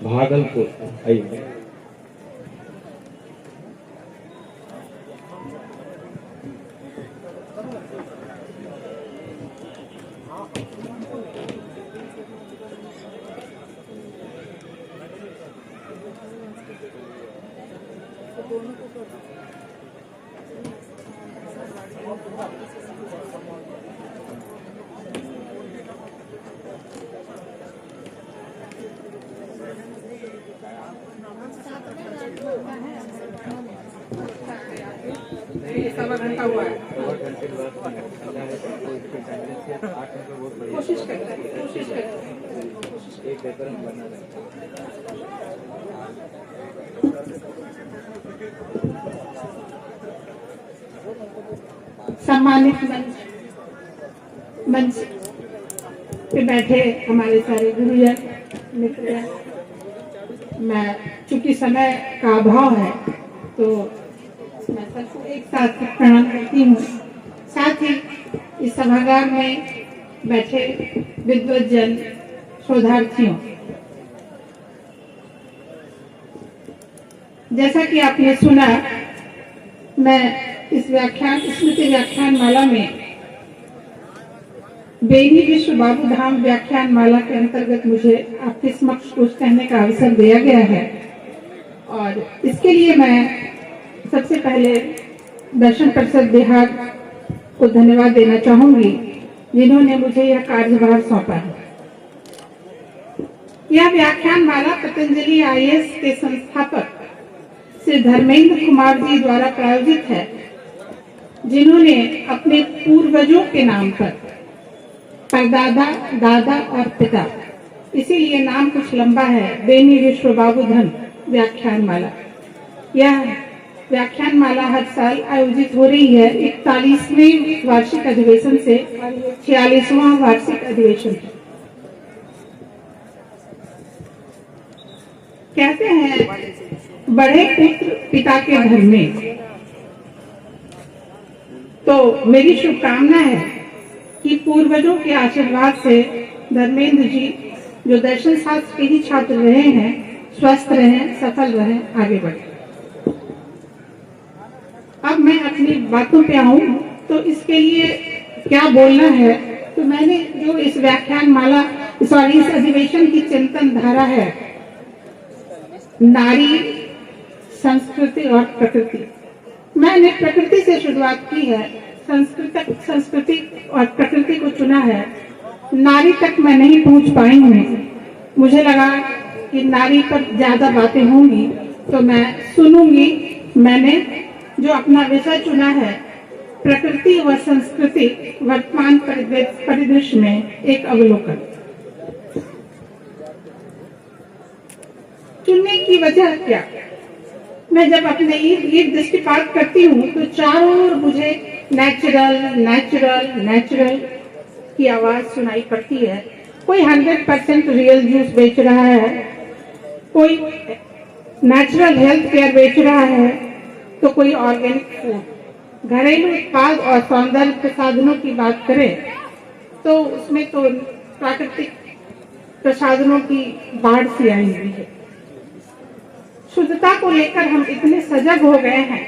भागलपुर। आइए। सम्मानित मंच पे बैठे हमारे सारे गुरुजन मित्र, मैं चूंकि समय का अभाव है तो मैं सबको एक साथ प्रणाम करती हूँ। साथ ही इस सभागार में बैठे विद्वज्जन शोधार्थियों, जैसा कि आपने सुना, मैं इस स्मृति व्याख्यान माला में बेनी विश्व बाबू धाम व्याख्यान माला के अंतर्गत मुझे आपके समक्ष कुछ कहने का अवसर दिया गया है और इसके लिए मैं सबसे पहले दर्शन परिषद बिहार को धन्यवाद देना चाहूंगी जिन्होंने मुझे यह कार्यभार सौंपा है। यह व्याख्यान माला पतंजलि IAS के संस्थापक श्री धर्मेंद्र कुमार जी द्वारा प्रायोजित है, जिन्होंने अपने पूर्वजों के नाम पर परदादा, दादा और पिता, इसीलिए नाम कुछ लंबा है, बेनी विश्व बाबू धन व्याख्यान माला। यह व्याख्यान माला हर साल आयोजित हो रही है 41वें वार्षिक अधिवेशन से 46वां वार्षिक अधिवेशन। कहते हैं बड़े पुत्र पिता के घर में, तो मेरी शुभकामना है कि पूर्वजों के आशीर्वाद से धर्मेंद्र जी जो दर्शन शास्त्र के ही छात्र रहे हैं, स्वस्थ रहें, सफल रहें, आगे बढ़े। अब मैं अपनी बातों पे आऊं तो इसके लिए क्या बोलना है, तो मैंने जो इस व्याख्यान माला इस अधिवेशन की चिंतन धारा है, नारी, संस्कृति और प्रकृति, मैंने प्रकृति से शुरुआत की है, संस्कृति और प्रकृति को चुना है। नारी तक मैं नहीं पहुंच पाई हूँ, मुझे लगा कि नारी पर ज्यादा बातें होंगी तो मैं सुनूंगी। मैंने जो अपना विषय चुना है, प्रकृति व संस्कृति वर्तमान परिदृश्य में एक अवलोकन। चुनने की वजह क्या? मैं जब अपने इर्द दृष्टिपात करती हूँ तो चारों ओर मुझे नेचुरल नेचुरल नेचुरल की आवाज सुनाई पड़ती है, कोई 100% रियल जूस बेच रहा है, कोई नेचुरल हेल्थ केयर बेच रहा है, तो कोई ऑर्गेनिक फूड। घरेलू उत्पाद और सौंदर्य प्रसाधनों की बात करें तो उसमें तो प्राकृतिक प्रसाधनों की बाढ़ सी आई हुई है। शुद्धता को लेकर हम इतने सजग हो गए हैं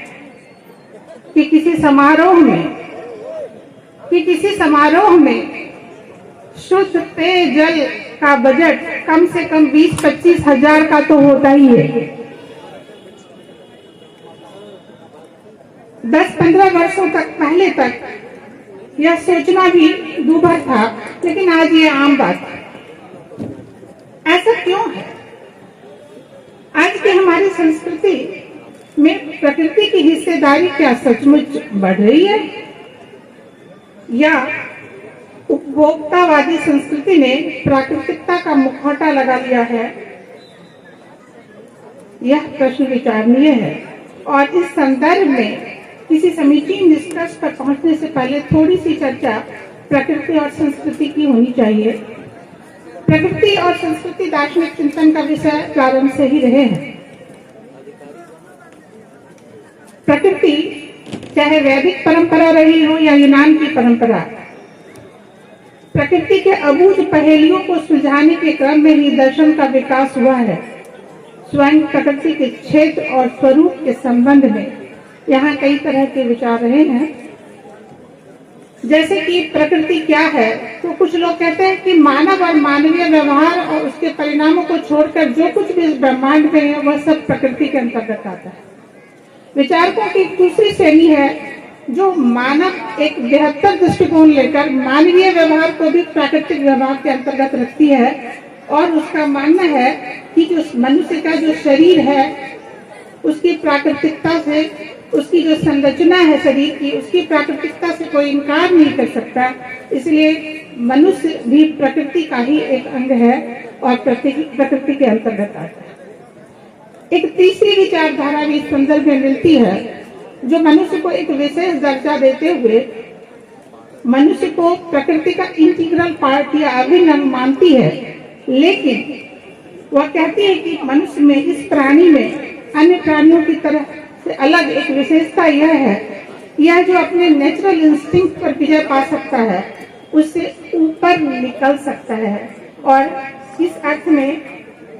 कि किसी समारोह में शुद्ध पेयजल का बजट कम से कम 20-25 हजार का तो होता ही है। 10-15 वर्षों तक पहले तक यह सोचना भी दूभर था, लेकिन आज ये आम बात है। ऐसा क्यों है? आज की हमारी संस्कृति में प्रकृति की हिस्सेदारी क्या सचमुच बढ़ रही है, या उपभोक्तावादी संस्कृति ने प्राकृतिकता का मुखौटा लगा लिया है? यह प्रश्न विचारणीय है और इस संदर्भ में किसी समीचीन निष्कर्ष पर पहुंचने से पहले थोड़ी सी चर्चा प्रकृति और संस्कृति की होनी चाहिए। प्रकृति और संस्कृति दार्शनिक चिंतन का विषय प्रारंभ से ही रहे हैं। प्रकृति चाहे वैदिक परंपरा रही हो या यूनान की परंपरा, प्रकृति के अबूझ पहेलियों को सुलझाने के क्रम में ही दर्शन का विकास हुआ है। स्वयं प्रकृति के क्षेत्र और स्वरूप के संबंध में यहाँ कई तरह के विचार रहे हैं। जैसे कि प्रकृति क्या है, तो कुछ लोग कहते हैं कि मानव और मानवीय व्यवहार और उसके परिणामों को छोड़कर जो कुछ भी इस ब्रह्मांड में है वह सब प्रकृति के अंतर्गत आता है। विचारकों की दूसरी श्रेणी है जो मानव एक बेहतर दृष्टिकोण लेकर मानवीय व्यवहार को भी प्राकृतिक व्यवहार के अंतर्गत रखती है और उसका मानना है कि जो मनुष्य का जो शरीर है उसकी प्राकृतिकता से, उसकी जो संरचना है शरीर की, उसकी प्राकृतिकता से कोई इनकार नहीं कर सकता। इसलिए मनुष्य भी प्रकृति का ही एक अंग है और प्रकृति के अंतर्गत आता है। एक तीसरी विचारधारा भी इस संदर्भ में मिलती है जो मनुष्य को एक विशेष दर्जा देते हुए मनुष्य को प्रकृति का इंटीग्रल पार्ट या अभिन्न अंग मानती है, लेकिन वह कहती है कि मनुष्य में, इस प्राणी में अन्य प्राणियों की तरह से अलग एक विशेषता यह है, यह जो अपने नेचुरल इंस्टिंक्ट पर विजय पा सकता है उससे ऊपर निकल सकता है। और इस अर्थ में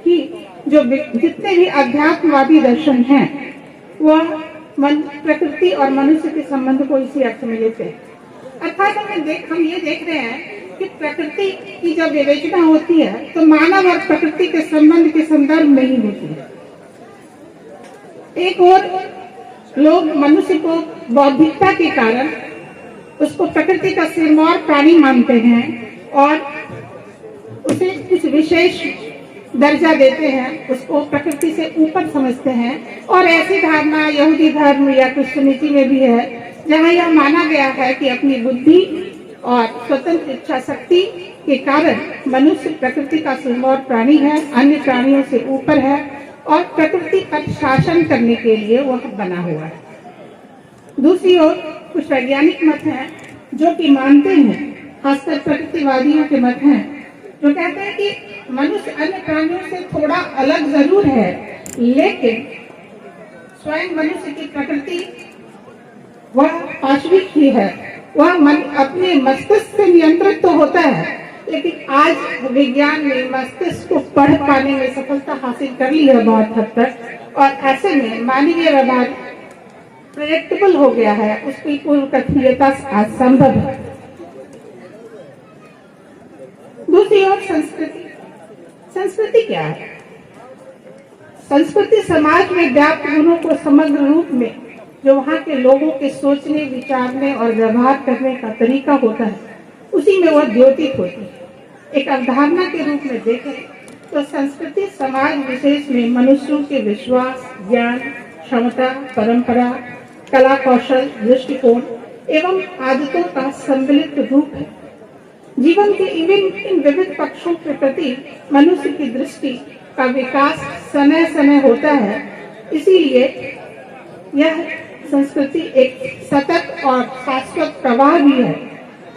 कि जो जितने भी अध्यात्मवादी दर्शन हैं वह प्रकृति और मनुष्य के संबंध को इसी अर्थ में लेते हैं। अर्थात हम ये देख रहे हैं कि प्रकृति की जब विवेचना होती है तो मानव और प्रकृति के संबंध के संदर्भ में ही होती है। एक और लोग मनुष्य को बौद्धिकता के कारण उसको प्रकृति का सिरमौर प्राणी मानते हैं और उसे कुछ विशेष दर्जा देते हैं, उसको प्रकृति से ऊपर समझते हैं। और ऐसी धारणा यहूदी धर्म या क्रिश्चियनिटी में भी है जहां यह माना गया है कि अपनी बुद्धि और स्वतंत्र इच्छा शक्ति के कारण मनुष्य प्रकृति का सिरमौर प्राणी है, अन्य प्राणियों से ऊपर है और प्रकृति पर शासन करने के लिए वह बना हुआ है। दूसरी ओर कुछ वैज्ञानिक मत हैं जो कि मानते हैं, खासकर प्रकृतिवादियों के मत हैं जो कहते हैं कि मनुष्य अन्य प्राणियों से थोड़ा अलग जरूर है, लेकिन स्वयं मनुष्य की प्रकृति वह पाशविक ही है। वह मन अपने मस्तिष्क से नियंत्रित तो होता है, लेकिन आज विज्ञान ने मस्तिष्क को पढ़ पाने में सफलता हासिल कर ली है बहुत हद तक, और ऐसे में मानवीय व्यवहार प्रेडिक्टेबल हो गया है, उसकी पूर्व कथनीयता असंभव है। दूसरी ओर संस्कृति क्या है? संस्कृति समाज में व्याप्त गुणों को समग्र रूप में जो वहाँ के लोगों के सोचने, विचारने और व्यवहार करने का तरीका होता है उसी में वह द्योतित होती है। एक अवधारणा के रूप में देखें तो संस्कृति समाज विशेष में मनुष्यों के विश्वास, ज्ञान, क्षमता, परंपरा, कला कौशल, दृष्टिकोण एवं आदतों का सम्मिलित रूप है। जीवन के इन विविध पक्षों के प्रति मनुष्य की दृष्टि का विकास समय समय होता है। इसीलिए यह संस्कृति एक सतत और शाश्वत प्रवाह भी है।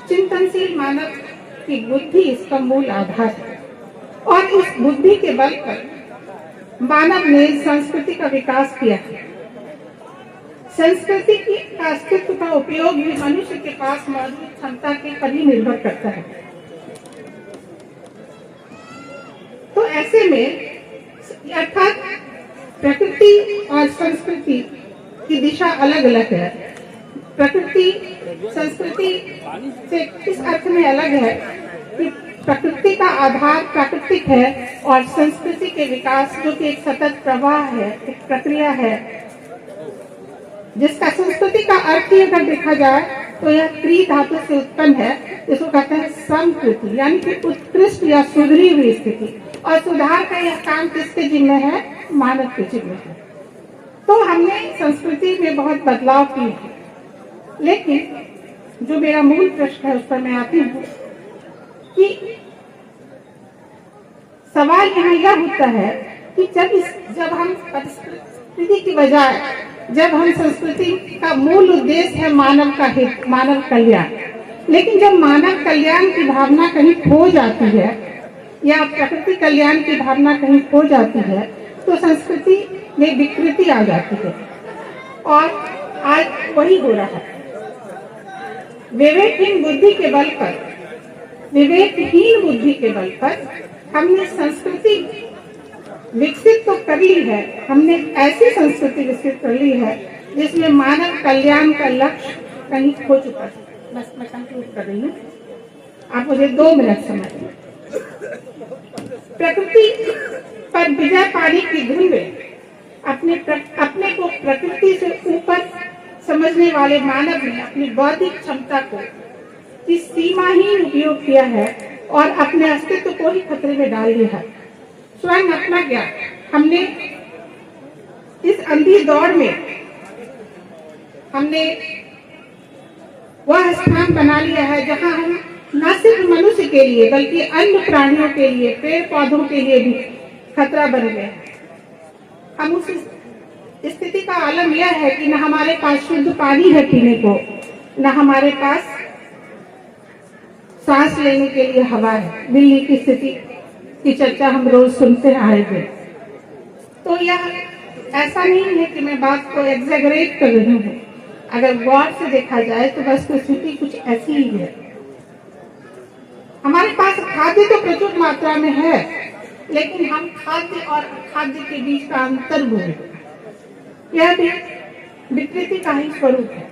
चिंतनशील मानव कि बुद्धि इसका मूल आधार है और इस बुद्धि के बल पर मानव ने संस्कृति का विकास किया है। संस्कृति की अस्तित्व का उपयोग भी मनुष्य के पास मौजूद क्षमता के पर ही निर्भर करता है। तो ऐसे में अर्थात प्रकृति और संस्कृति की दिशा अलग अलग है। प्रकृति संस्कृति से इस अर्थ में अलग है कि प्रकृति का आधार प्राकृतिक है और संस्कृति के विकास जो कि एक सतत प्रवाह है, एक प्रक्रिया है, जिसका संस्कृति का अर्थ ही अगर देखा जाए तो यह क्री धातु से उत्पन्न है, जिसको कहते हैं समकृति, यानी कि उत्कृष्ट या सुधरी हुई स्थिति। और सुधार का यह काम किसके जिम्मे है? मानव के जिम्मे है। तो हमने संस्कृति में बहुत बदलाव किए हैं, लेकिन जो मेरा मूल प्रश्न है उस पर मैं आती हूँ कि सवाल यहाँ यह होता है कि जब हम परिस्थिति की बजाय जब हम संस्कृति का मूल उद्देश्य है मानव का हित, मानव कल्याण, लेकिन जब मानव कल्याण की भावना कहीं खो जाती है या प्रकृति कल्याण की भावना कहीं खो जाती है तो संस्कृति में विकृति आ जाती है। और आज वही हो रहा है। विवेकहीन बुद्धि के बल पर, विवेकहीन बुद्धि के बल पर हमने संस्कृति विकसित तो कर ली है, हमने ऐसी संस्कृति विकसित कर ली है जिसमें मानव कल्याण का लक्ष्य कहीं खो चुका है। बस मैं कंक्लूड कर रही हूँ, आप मुझे 2 मिनट समय दें। प्रकृति पर विजय पाने की धुन में अपने को प्रकृति से ऊपर समझने वाले मानव ने अपनी बौद्धिक क्षमता को इस सीमाहीन उपयोग किया है और अपने अस्तित्व को ही खतरे में डाल दिया है। स्वयं अपना ज्ञान हमने इस अंधी दौड़ में हमने वह स्थान बना लिया है जहां हम न सिर्फ मनुष्य के लिए बल्कि अन्य प्राणियों के लिए, पेड़ पौधों के लिए भी खतरा बन गए हैं। हम उस स्थिति का आलम यह है कि न हमारे पास शुद्ध पानी है पीने को, न हमारे पास सांस लेने के लिए हवा है। दिल्ली की स्थिति की चर्चा हम रोज सुनते आए थे। तो यह ऐसा नहीं है कि मैं बात को एग्जैगरेट कर रही हूँ। अगर गौर से देखा जाए तो बस स्थिति कुछ ऐसी ही है। हमारे पास खाद्य तो प्रचुर मात्रा में है, लेकिन हम खाद्य और अखाद्य के बीच का अंतर भूल गए। यह भी विकृति का ही स्वरूप है।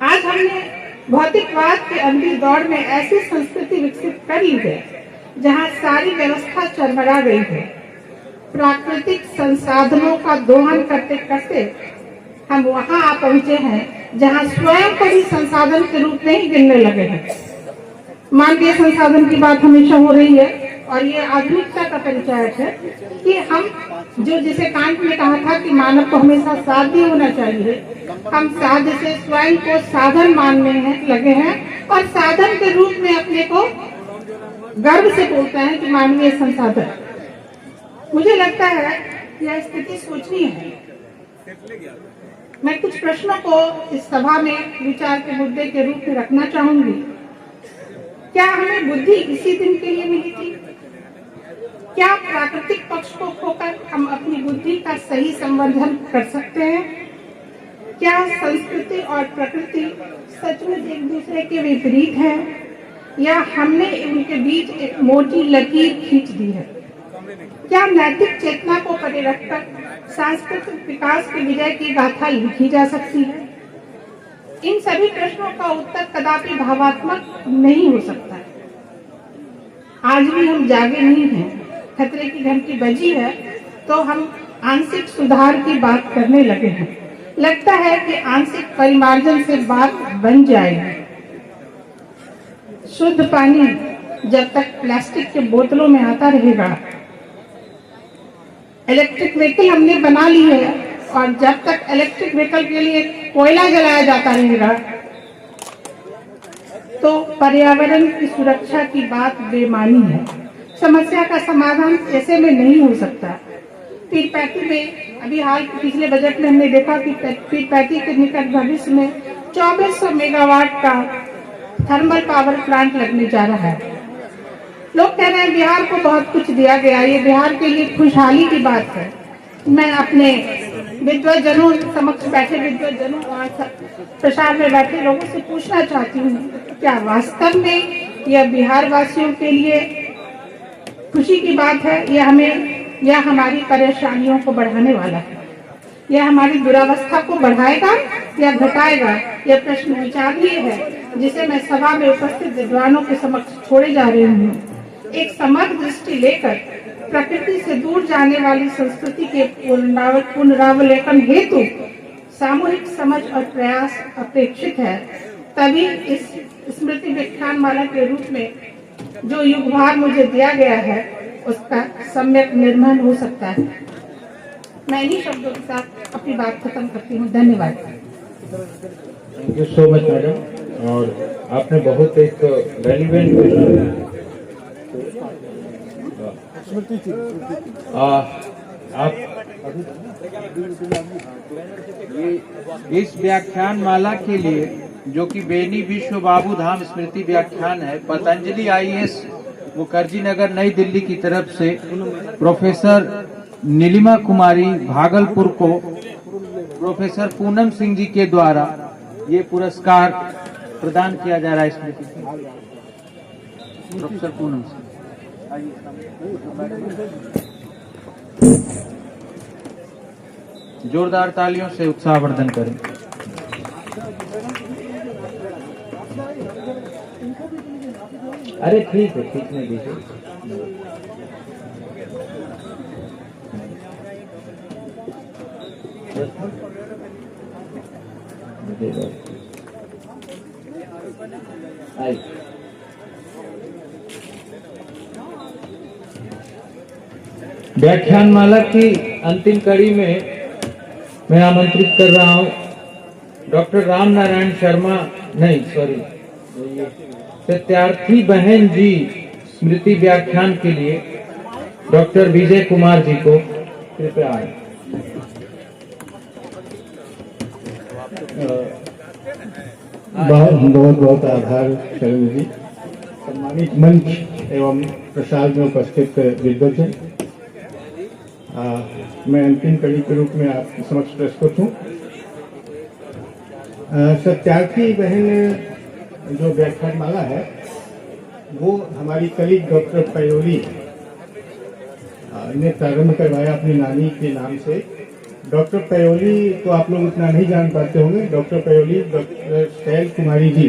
आज हमने भौतिकवाद के अंधी दौड़ में ऐसी संस्कृति विकसित कर ली है जहां सारी व्यवस्था चरमरा गई है। प्राकृतिक संसाधनों का दोहन करते करते हम वहां आ पहुंचे हैं जहां स्वयं को भी संसाधन के रूप में ही गिनने लगे हैं। मानवीय संसाधन की बात हमेशा हो रही है और ये आधुनिकता का परिचायक है कि हम जिसे कांट ने कहा था कि मानव को हमेशा साध्य होना चाहिए, हम साध्य से स्वयं को साधन मानने लगे हैं और साधन के रूप में अपने को गर्व से बोलते हैं कि मानवीय संसाधन। मुझे लगता है यह स्थिति सोचनीय है। मैं कुछ प्रश्नों को इस सभा में विचार के मुद्दे के रूप में रखना चाहूंगी। क्या हमें बुद्धि इसी दिन के लिए मिली थी? क्या प्राकृतिक पक्ष को खोकर हम अपनी बुद्धि का सही संवर्धन कर सकते हैं? क्या संस्कृति और प्रकृति सचमुच एक दूसरे के विपरीत है या हमने उनके बीच एक मोटी लकीर खींच दी है? क्या नैतिक चेतना को परे रखकर सांस्कृतिक विकास की विजय की गाथा लिखी जा सकती है? इन सभी प्रश्नों का उत्तर कदापि भावात्मक नहीं हो सकता है। आज भी हम जागे नहीं हैं, खतरे की घंटी बजी है तो हम आंशिक सुधार की बात करने लगे हैं। लगता है कि आंशिक परिमार्जन से बात बन जाएगी। शुद्ध पानी जब तक प्लास्टिक के बोतलों में आता रहेगा, इलेक्ट्रिक व्हीकल हमने बना ली है और जब तक इलेक्ट्रिक व्हीकल के लिए कोयला जलाया जाता रहेगा तो पर्यावरण की सुरक्षा की बात बेमानी है। समस्या का समाधान ऐसे में नहीं हो सकता। पीरपैंती में अभी हाल पिछले बजट में हमने देखा कि पीरपैंती के निकट भविष्य में 2400 मेगावाट का थर्मल पावर प्लांट लगने जा रहा है। लोग कह रहे हैं बिहार को बहुत कुछ दिया गया, ये बिहार के लिए खुशहाली की बात है। मैं अपने विद्वजनों समक्ष बैठे विद्वजनों और प्रसार में बैठे लोगों से पूछना चाहती हूँ, क्या वास्तव में यह बिहार वासियों के लिए खुशी की बात है या हमारी परेशानियों को बढ़ाने वाला है? यह हमारी दुरावस्था को बढ़ाएगा या घटाएगा? यह प्रश्न विचारणीय है, जिसे मैं सभा में उपस्थित विद्वानों के समक्ष छोड़े जा रही हूँ। एक समग्र दृष्टि लेकर प्रकृति से दूर जाने वाली संस्कृति के पुनरावलोकन हेतु सामूहिक समझ और प्रयास अपेक्षित है। तभी इस स्मृति व्याख्यानमाला के रूप में जो युगभार मुझे दिया गया है उसका सम्यक निर्वहन हो सकता है। मैं इन्हीं शब्दों के साथ अपनी बात खत्म करती हूँ। धन्यवाद। Thank you so much madam. और आपने बहुत एक रेलिवेंट क्वेश्चन आप इस व्याख्यान माला के लिए, जो कि बेनी विश्व बाबू धाम स्मृति व्याख्यान है, पतंजलि IAS मुखर्जी नगर नई दिल्ली की तरफ से प्रोफेसर नीलिमा कुमारी भागलपुर को प्रोफेसर पूनम सिंह जी के द्वारा ये पुरस्कार प्रदान किया जा रहा है। स्मृति प्रोफेसर पूनम सिंह, जोरदार तालियों से उत्साहवर्धन करें। अरे ठीक है, ठीक नहीं दीजिए। व्याख्यानमाला की अंतिम कड़ी में मैं आमंत्रित कर रहा हूं डॉक्टर राम नारायण शर्मा, सत्यार्थी बहन जी स्मृति व्याख्यान के लिए डॉक्टर विजय कुमार जी को कृपया आए। बहुत बहुत आभार शरण जी। सम्मानित मंच एवं प्रसार में उपस्थित विद्वजन, मैं अंतिम कड़ी के रूप में आपके समक्ष प्रस्तुत हूँ। सत्यार्थी बहन जो व्याख्यानमाला है वो हमारी कलीग डॉक्टर पयोली ने प्रारंभ करवाया अपनी नानी के नाम से। डॉक्टर पयोली तो आप लोग उतना नहीं जान पाते होंगे। डॉक्टर पयोली डॉक्टर शैल कुमारी जी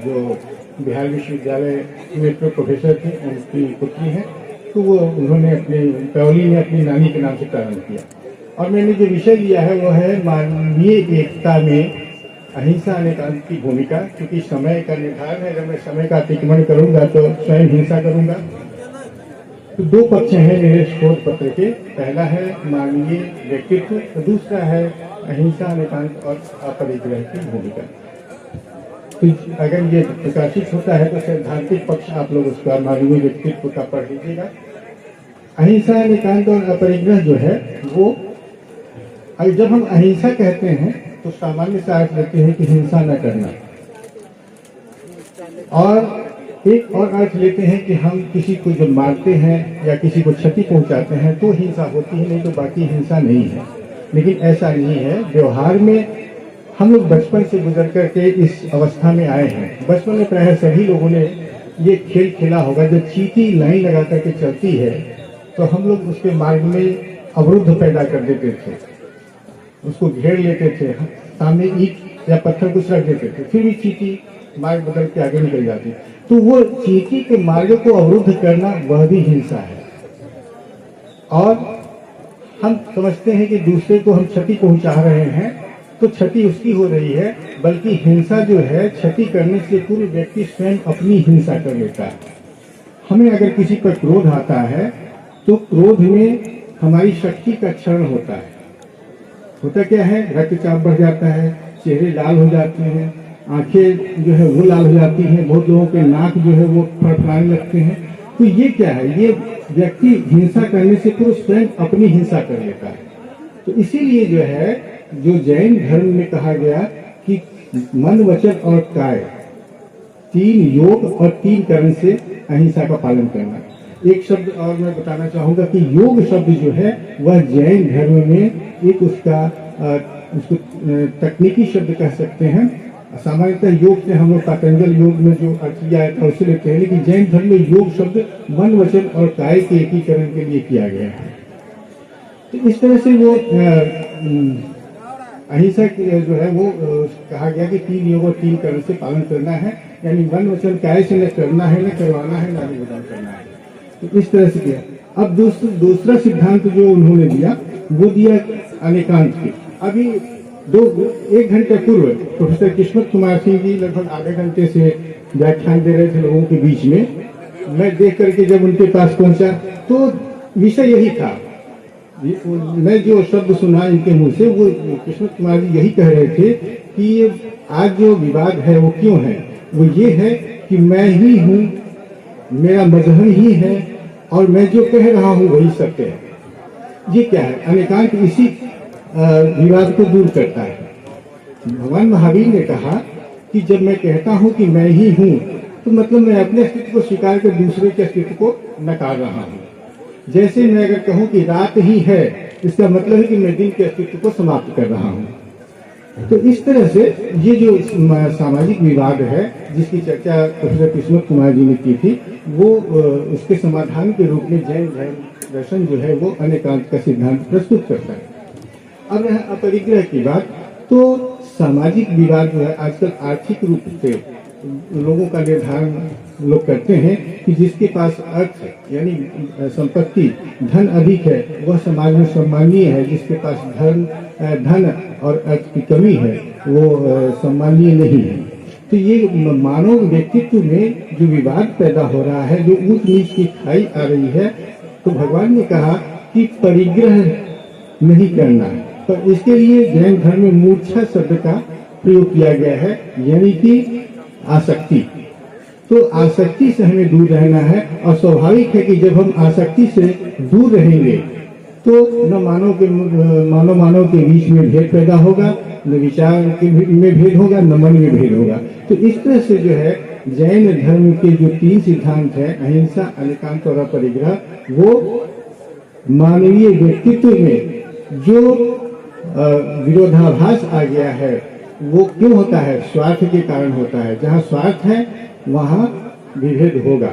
जो बिहार विश्वविद्यालय में प्रोफेसर थे, उनकी पुत्री हैं। तो वो पयोली ने अपनी नानी के नाम से प्रारंभ किया। और मैंने जो विषय लिया है वो है मानवीय एकता में अहिंसा अनेकांत की भूमिका। क्योंकि समय का निर्धारण है, अगर मैं समय का अतिक्रमण करूंगा तो स्वयं हिंसा करूंगा। तो दो पक्ष हैं मेरे शोध पत्र के। पहला है मानवीय व्यक्तित्व, तो दूसरा है अहिंसा अनेकांत और अपरिग्रह की भूमिका। तो अगर ये प्रकाशित होता है तो सैद्धांतिक पक्ष आप लोग उसका मानवीय व्यक्तित्व का पढ़ लीजिएगा। अहिंसा अनेकांत और अपरिग्रह जो है वो, जब हम अहिंसा कहते हैं तो सामान्य सा अर्थ लेते हैं कि हिंसा न करना, और एक और अर्थ लेते हैं कि हम किसी को जब मारते हैं या किसी को क्षति पहुंचाते हैं तो हिंसा होती है, नहीं तो बाकी हिंसा नहीं है। लेकिन ऐसा नहीं है। व्यवहार में हम लोग बचपन से गुजर करके इस अवस्था में आए हैं। बचपन में प्रायः सभी लोगों ने ये खेल खेला होगा। जब चींटी लाइन लगा करके चलती है तो हम लोग उसके मार्ग में अवरुद्ध पैदा कर देते थे, उसको घेर लेते थे, सामने ईंट या पत्थर कुछ रख देते थे, फिर भी चींटी मार्ग बदल के आगे निकल जाती। तो वो चींटी के मार्ग को अवरुद्ध करना वह भी हिंसा है। और हम समझते हैं कि दूसरे को हम क्षति पहुंचा रहे हैं तो क्षति उसकी हो रही है, बल्कि हिंसा जो है क्षति करने से पूर्व व्यक्ति स्वयं अपनी हिंसा कर लेता है। हमें अगर किसी पर क्रोध आता है तो क्रोध में हमारी शक्ति का क्षरण होता है। होता क्या है, रक्तचाप बढ़ जाता है, चेहरे लाल हो जाते हैं, आंखें जो है वो लाल हो जाती हैं, बहुत लोगों के नाक जो है वो फड़फड़ाने लगते हैं। तो ये क्या है, ये व्यक्ति हिंसा करने से पूर्व स्वयं अपनी हिंसा कर लेता है। तो इसीलिए जो है, जो जैन धर्म में कहा गया कि मन, वचन और काय, 3 योग और 3 कर्म से अहिंसा का पालन करना। एक शब्द और मैं बताना चाहूंगा कि योग शब्द जो है वह जैन धर्म में एक उसका उसको तकनीकी शब्द कह सकते हैं। सामान्यतः योग से हम लोग पतंजल योग में जो अर्थ किया था उससे लेते हैं, लेकिन जैन धर्म में योग शब्द मन, वचन और काय के एकीकरण के लिए किया गया है। तो इस तरह से वो अहिंसा जो है वो कहा गया कि 3 योग और 3 कर्म से पालन करना है, यानी मन, वचन, काय से न करना है, न करवाना है, न निवेदन करना है। तो इस तरह से किया। अब दूसरा सिद्धांत जो उन्होंने दिया वो दिया अनेकांत के। अभी 1 घंटे पूर्व प्रोफेसर किस्मत कुमार सिंह जी लगभग आधे घंटे से व्याख्यान दे रहे थे लोगों के बीच में। मैं देख करके जब उनके पास पहुंचा तो विषय यही था। मैं जो शब्द सुना इनके मुंह से वो किस्मत कुमार जी यही कह रहे थे कि ये आज जो विवाद है वो क्यों है, वो ये है कि मैं ही हूँ, मेरा मजहब ही है और मैं जो कह रहा हूँ वही सत्य है। ये क्या है? अनेकांत इसी विवाद को दूर करता है। भगवान महावीर ने कहा कि जब मैं कहता हूँ कि मैं ही हूँ तो मतलब मैं अपने अस्तित्व को स्वीकार कर दूसरे के अस्तित्व को नकार रहा हूँ। जैसे मैं अगर कहूँ कि रात ही है, इसका मतलब है कि मैं दिन के अस्तित्व को समाप्त कर रहा हूँ। तो इस तरह से ये जो सामाजिक विवाद है जिसकी चर्चा प्रोफेसर किस्मत कुमार जी ने की थी, वो उसके समाधान के रूप में जैन धर्म दर्शन जो है वो अनेकांत का सिद्धांत प्रस्तुत करता है। अब यहाँ अपरिग्रह की बात, तो सामाजिक विवाद जो है आजकल आर्थिक रूप से लोगों का निर्धारण लोग करते हैं कि जिसके पास अर्थ यानी संपत्ति, धन अधिक है वह समाज में सम्मानीय है, जिसके पास धन और अर्थ की कमी है वो सम्मानीय नहीं है। तो ये मानव व्यक्तित्व में जो विवाद पैदा हो रहा है, जो ऊंच नीच की खाई आ रही है, तो भगवान ने कहा कि परिग्रह नहीं करना है। तो इसके लिए जैन धर्म में मूर्छा शब्द का प्रयोग किया गया है, यानी कि आसक्ति। तो आसक्ति से हमें दूर रहना है और स्वाभाविक है कि जब हम आसक्ति से दूर रहेंगे तो न मानव के बीच में भेद पैदा होगा, न विचार में भेद होगा, न मन में भेद होगा। तो इस तरह से जो है जैन धर्म के जो 3 सिद्धांत है, अहिंसा, अनेकांत और अपरिग्रह, वो मानवीय व्यक्तित्व में जो विरोधाभास आ गया है वो क्यों होता है? स्वार्थ के कारण होता है। जहाँ स्वार्थ है वहाँ विभेद होगा।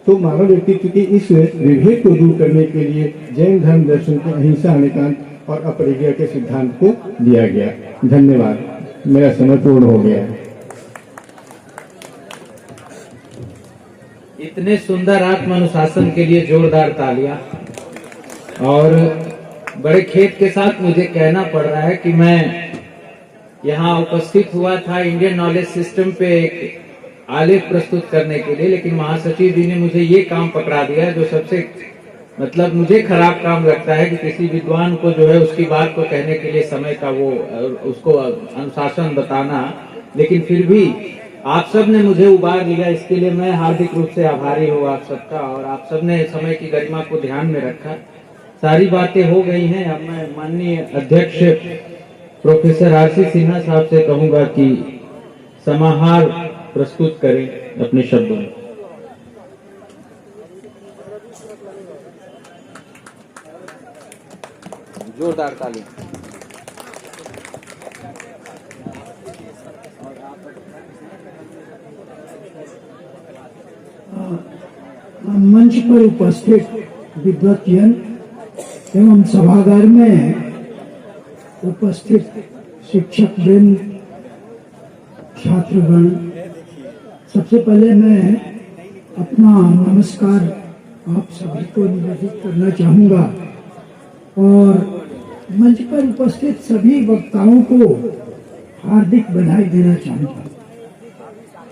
तो मानव व्यक्तित्व के इस विभेद को दूर करने के लिए जैन धर्म दर्शन के अहिंसा, अनेकांत और अपरिग्रह के सिद्धांत को दिया गया। धन्यवाद, मेरा समय पूर्ण हो गया है। इतने सुंदर आत्म अनुशासन के लिए जोरदार तालियां। और बड़े खेद के साथ मुझे कहना पड़ रहा है कि मैं यहाँ उपस्थित हुआ था इंडियन नॉलेज सिस्टम पे एक आलेख प्रस्तुत करने के लिए, लेकिन महासचिव जी ने मुझे ये काम पकड़ा दिया जो सबसे मतलब मुझे खराब काम लगता है कि किसी विद्वान को जो है उसकी बात को कहने के लिए समय का वो उसको अनुशासन बताना। लेकिन फिर भी आप सब ने मुझे उबार लिया, इसके लिए मैं हार्दिक रूप से आभारी हूँ आप सबका। और आप सब ने समय की गरिमा को ध्यान में रखा। सारी बातें हो गई हैं। अब मैं माननीय अध्यक्ष प्रोफेसर आरसी सिन्हा साहब से कहूंगा कि समाहार प्रस्तुत करें अपने शब्दों में। जोरदार ताली। मंच पर उपस्थित विद्वतजन एवं सभागार में उपस्थित शिक्षक वृंद, छात्रगण, सबसे पहले मैं अपना नमस्कार आप सभी को निवेदित करना चाहूँगा और मंच पर उपस्थित सभी वक्ताओं को हार्दिक बधाई देना चाहूँगा,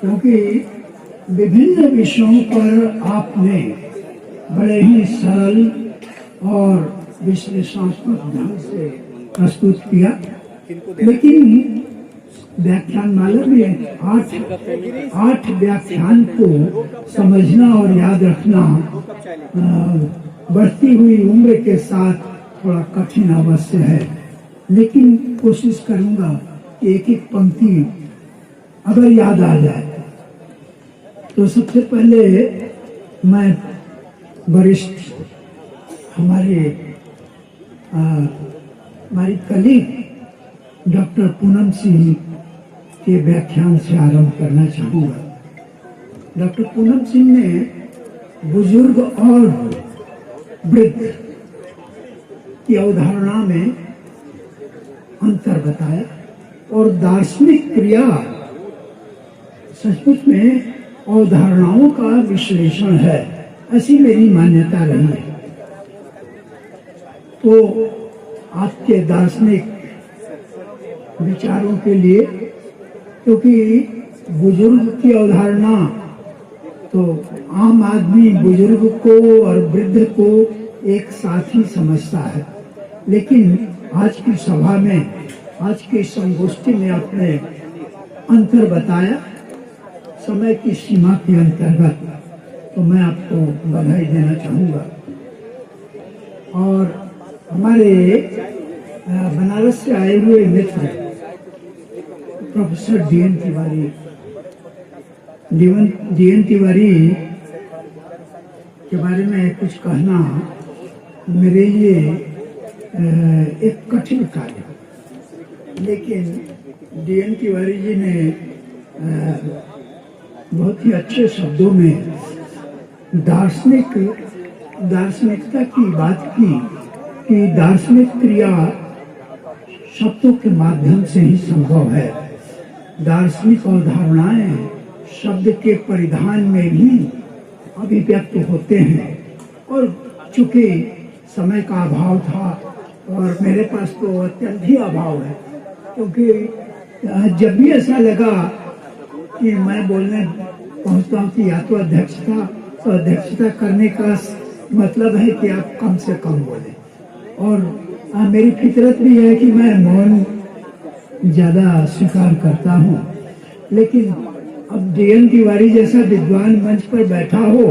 क्योंकि विभिन्न विषयों पर आपने बड़े ही सरल और विश्लेषणात्मक ढंग से प्रस्तुत किया। लेकिन व्याख्यानमाला में 8 व्याख्यान को समझना और याद रखना बढ़ती हुई उम्र के साथ थोड़ा कठिन अवश्य है, लेकिन कोशिश करूंगा कि एक एक पंक्ति अगर याद आ जाए तो सबसे पहले मैं वरिष्ठ हमारी कलीग डॉक्टर पूनम सिंह के व्याख्यान से आरंभ करना चाहूँगा। डॉक्टर पूनम सिंह ने बुजुर्ग और वृद्ध की अवधारणा में अंतर बताया और दार्शनिक क्रिया सचमुच में अवधारणाओं का विश्लेषण है, ऐसी मेरी मान्यता रही है। तो आपके दार्शनिक विचारों के लिए, क्योंकि बुजुर्ग की अवधारणा तो आम आदमी बुजुर्ग को और वृद्ध को एक साथ ही समझता है, लेकिन आज की सभा में, आज की संगोष्ठी में आपने अंतर बताया समय की सीमा के अंतर्गत, तो मैं आपको बधाई देना चाहूँगा। और हमारे बनारस से आए हुए मित्र प्रोफेसर डीएन तिवारी के बारे में कुछ कहना मेरे लिए एक कठिन कार्य, लेकिन डीएन तिवारी जी ने बहुत ही अच्छे शब्दों में दार्शनिकता की बात की कि दार्शनिक क्रिया शब्दों के माध्यम से ही संभव है। दार्शनिक अवधारणाएं शब्द के परिधान में भी अभिव्यक्त होते हैं। और चूंकि समय का अभाव था और मेरे पास तो अत्यंत ही अभाव है, क्योंकि जब भी ऐसा लगा कि मैं बोलने पहुंचता हूँ कि या तो अध्यक्षता, तो अध्यक्षता करने का मतलब है कि आप कम से कम बोलें। और मेरी फितरत भी है कि मैं मौन ज्यादा स्वीकार करता हूँ, लेकिन अब डीएन तिवारी जैसा विद्वान मंच पर बैठा हो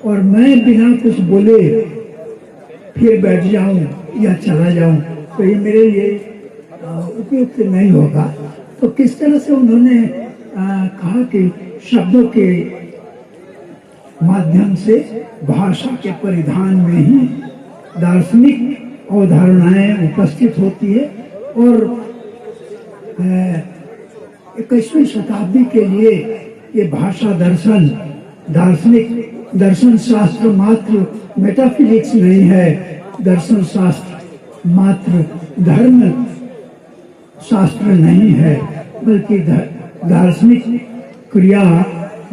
और मैं बिना कुछ बोले फिर बैठ जाऊं या चला जाऊं, तो ये मेरे लिए उपयुक्त नहीं होगा। तो किस तरह से उन्होंने कहा कि शब्दों के माध्यम से भाषा के परिधान में ही दार्शनिक अवधारणाएं उपस्थित होती है। और 21वीं शताब्दी के लिए ये भाषा दर्शन, दार्शनिक दर्शन शास्त्र मात्र मेटाफिजिक्स नहीं है, दर्शन शास्त्र मात्र धर्म शास्त्र नहीं है, बल्कि दार्शनिक क्रिया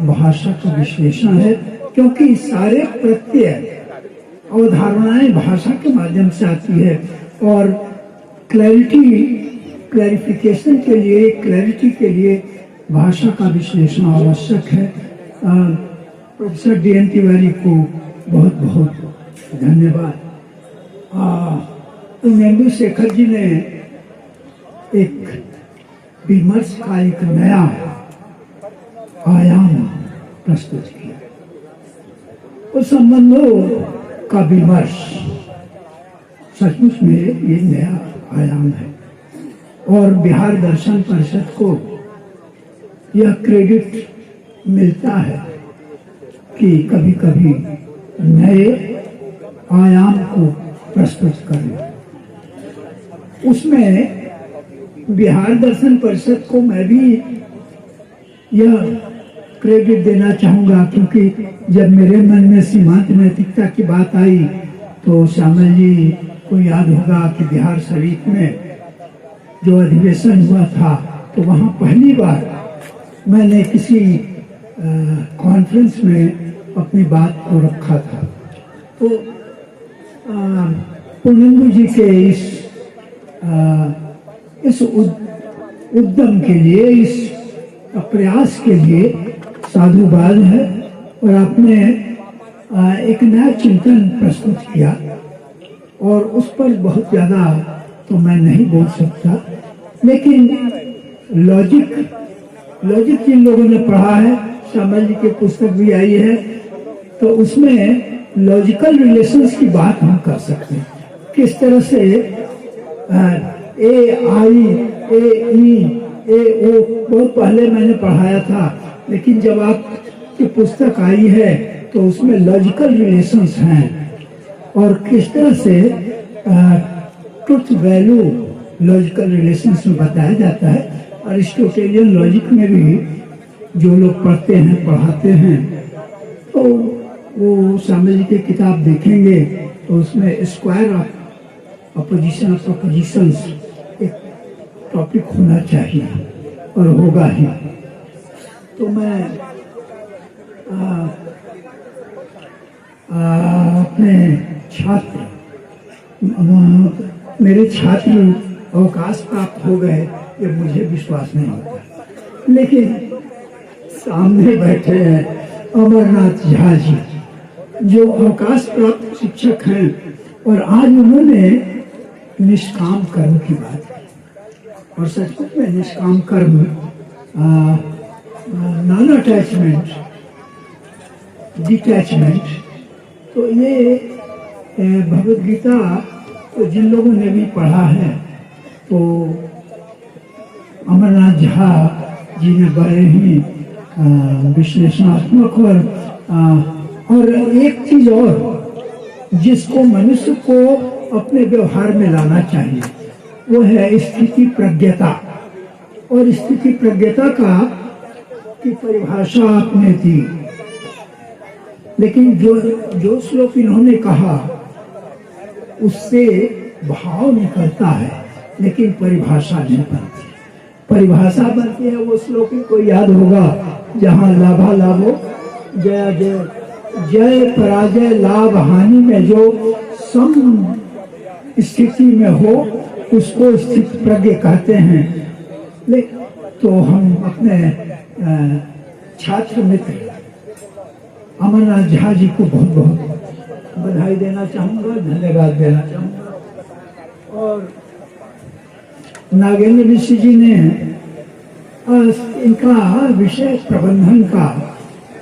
भाषा का विश्लेषण है, क्योंकि सारे प्रत्यय अवधारणाएं भाषा के माध्यम से आती है। और क्लैरिफिकेशन के लिए, क्लैरिटी के लिए भाषा का विश्लेषण आवश्यक है। प्रोफेसर डीएन तिवारी को बहुत बहुत धन्यवाद। पूर्णेंदु शेखर जी ने एक विमर्श का एक नया आयाम प्रस्तुत किया। उस संबंधों का विमर्श सचमुच में ये नया आयाम है और बिहार दर्शन परिषद को यह क्रेडिट मिलता है कि कभी कभी नए आयाम को प्रस्तुत करें। उसमें बिहार दर्शन परिषद को मैं भी यह क्रेडिट देना चाहूँगा, क्योंकि जब मेरे मन में सीमांत नैतिकता की बात आई तो श्यामल जी को याद होगा कि बिहार शरीफ में जो अधिवेशन हुआ था, तो वहाँ पहली बार मैंने किसी कॉन्फ्रेंस में अपनी बात को रखा था। तो पूर्णेंदु जी के इस उद्यम के लिए, इस प्रयास के लिए साधुवाद है। और आपने एक नया चिंतन प्रस्तुत किया और उस पर बहुत ज्यादा तो मैं नहीं बोल सकता, लेकिन लॉजिक जिन लोगों ने पढ़ा है, श्यामल जी की पुस्तक भी आई है, तो उसमें लॉजिकल रिलेशंस की बात हम कर सकते हैं। किस तरह से ए आई ए ई वो बहुत पहले मैंने पढ़ाया था, लेकिन जब आपकी पुस्तक आई है तो उसमें लॉजिकल रिलेशंस हैं और किस तरह से ट्रुथ वैल्यू लॉजिकल रिलेशंस में बताया जाता है। अरिस्टोटेलियन लॉजिक में भी जो लोग पढ़ते हैं पढ़ाते हैं तो वो स्वामी जी की किताब देखेंगे तो उसमें square of opposition of oppositions एक टॉपिक होना चाहिए और होगा ही। तो मैं अपने छात्र मेरे छात्र अवकाश प्राप्त हो गए ये मुझे विश्वास नहीं होता, लेकिन सामने बैठे हैं अमरनाथ झा जी जो अवकाश प्राप्त शिक्षक हैं और आज उन्होंने निष्काम कर्म की बात की और सचमुच में निष्काम कर्म नॉन अटैचमेंट डिटैचमेंट, तो ये भगवद गीता तो जिन लोगों ने भी पढ़ा है तो अमरनाथ झा जी ने बड़े ही विश्लेषणात्मक और एक चीज और जिसको मनुष्य को अपने व्यवहार में लाना चाहिए वो है स्थिति प्रज्ञता। और स्थिति प्रज्ञता की परिभाषा आपने दी, लेकिन जो श्लोक इन्होंने कहा उससे भाव निकलता है लेकिन परिभाषा नहीं बनती। परिभाषा बनती है वो श्लोक को याद होगा जहाँ लाभा लाभो जय जय जय पराजय लाभ हानि में जो सम स्थिति में हो उसको स्थित प्रज्ञ कहते हैं। लेकिन तो हम अपने छात्र मित्र अमरनाथ झा जी को बहुत बहुत बधाई देना चाहूँगा, धन्यवाद देना चाहूँगा। और नागेंद्र मिश्र जी ने इनका विषय प्रबंधन का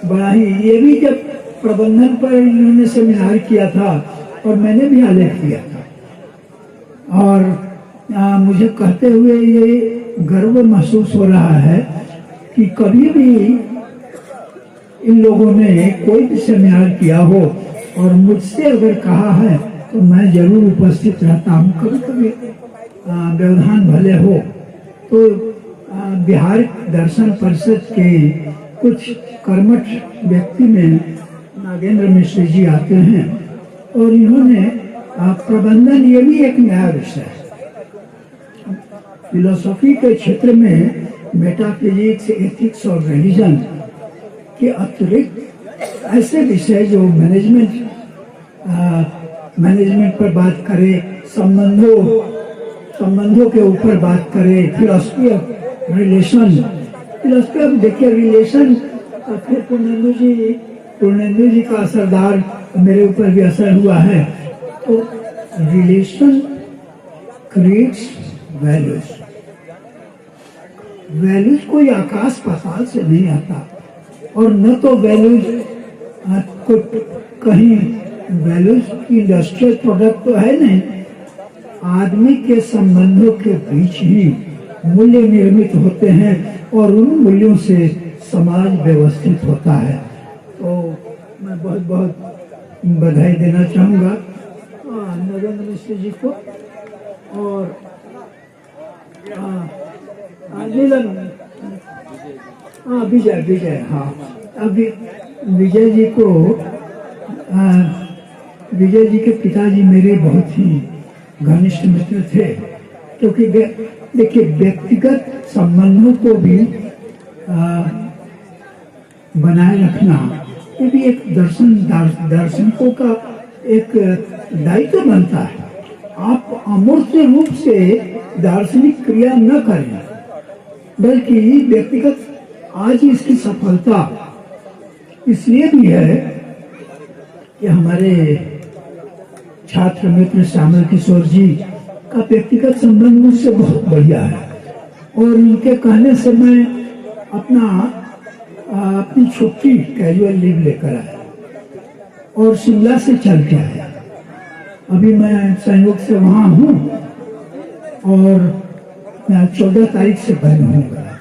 बड़ा ही, ये भी जब प्रबंधन पर इन्होंने सेमिनार किया था और मैंने भी आलेख किया था और मुझे कहते हुए ये गर्व महसूस हो रहा है कि कभी भी इन लोगों ने कोई भी सेमिनार किया हो और मुझसे अगर कहा है तो मैं जरूर उपस्थित रहता हूँ। कभी कभी व्यवधान भले हो तो बिहार दर्शन परिषद के कुछ कर्मठ व्यक्ति में नागेंद्र मिश्र जी आते हैं और इन्होंने प्रबंधन, ये भी एक नया विषय है फिलोसॉफी के क्षेत्र में, मेटाफिजिक्स, एथिक्स और रिलीजन के अतिरिक्त ऐसे विषय जो मैनेजमेंट पर बात करे, संबंधों के ऊपर बात करे, philosophy of relation, philosophy of देखिए रिलेशन। फिर पूर्णेंदु जी का असरदार मेरे ऊपर भी असर हुआ है। तो रिलेशन क्रिएट्स वैल्यूज, वैल्यूज कोई आकाश पाताल से नहीं आता और न तो वैल्यूज को कहीं वैल्यूज की इंडस्ट्रियल प्रोडक्ट तो है नहीं, आदमी के संबंधों के बीच ही मूल्य निर्मित होते हैं और उन मूल्यों से समाज व्यवस्थित होता है। तो मैं बहुत बहुत बधाई देना चाहूँगा नरेंद्र मिश्र जी को और विजय अभी विजय जी को, विजय जी के पिताजी मेरे बहुत ही घनिष्ठ मित्र थे, क्योंकि देखिए व्यक्तिगत संबंधों को भी बनाए रखना ये भी एक दार्शनिकों का एक दायित्व बनता है। आप अमूर्त रूप से दार्शनिक क्रिया न करें, बल्कि व्यक्तिगत आज इसकी सफलता इसलिए भी है कि हमारे छात्र मित्र श्यामल किशोर जी का व्यक्तिगत संबंध मुझसे बहुत बढ़िया है और उनके कहने से मैं अपनी छुट्टी कैजुअल लीव लेकर आया और शिमला से चल के आया। अभी मैं संयोग से वहाँ हूँ और 14 तारीख से बंद होने वाला,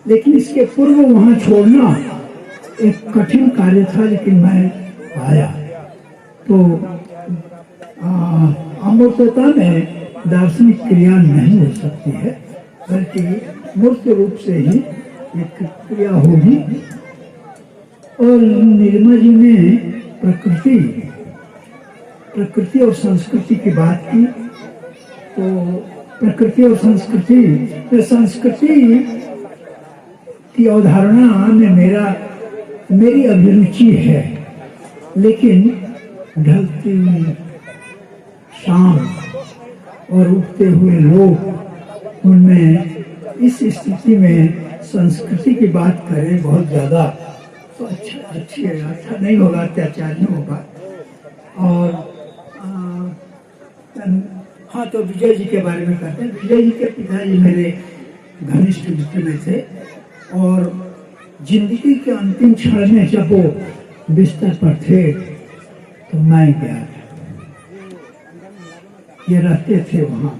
लेकिन इसके पूर्व वहाँ छोड़ना एक कठिन कार्य था, लेकिन मैं आया। तो अमूर्तता में दार्शनिक क्रिया नहीं हो सकती है, बल्कि मूर्त रूप से ही एक क्रिया होगी। और निर्मा जी ने प्रकृति और संस्कृति की बात की, तो प्रकृति और संस्कृति की अवधारणा में मेरी अभिरुचि है, लेकिन ढलती शाम और उगते हुए लोग, उनमें इस स्थिति में संस्कृति की बात करें बहुत ज्यादा तो अच्छा नहीं होगा, अत्याचार नहीं होगा। और हाँ, तो विजय जी के बारे में कहते हैं। विजय जी के पिताजी मेरे घनिष्ठ मित्र में थे, और जिंदगी के अंतिम क्षण में जब वो बिस्तर पर थे तो मैं गया। ये रहते थे वहाँ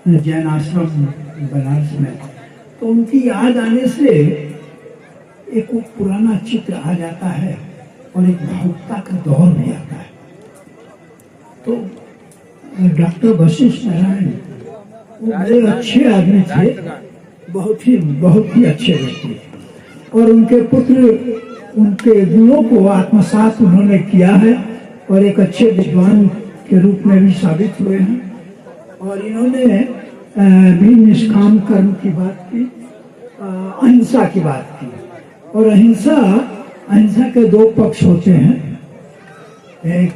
जैन आश्रम बनारस में, तो उनकी याद आने से एक वो पुराना चित्र आ जाता है और एक भावुकता का दौर भी आता है। तो डॉक्टर वशिष्ठ नारायण वो बड़े अच्छे आदमी थे, बहुत ही अच्छे व्यक्ति, और उनके पुत्र उनके गुणों को आत्मसात उन्होंने किया है और एक अच्छे विद्वान के रूप में भी साबित हुए हैं। और इन्होंने भी निष्काम कर्म की बात की, अहिंसा की बात की। और अहिंसा के दो पक्ष होते हैं। एक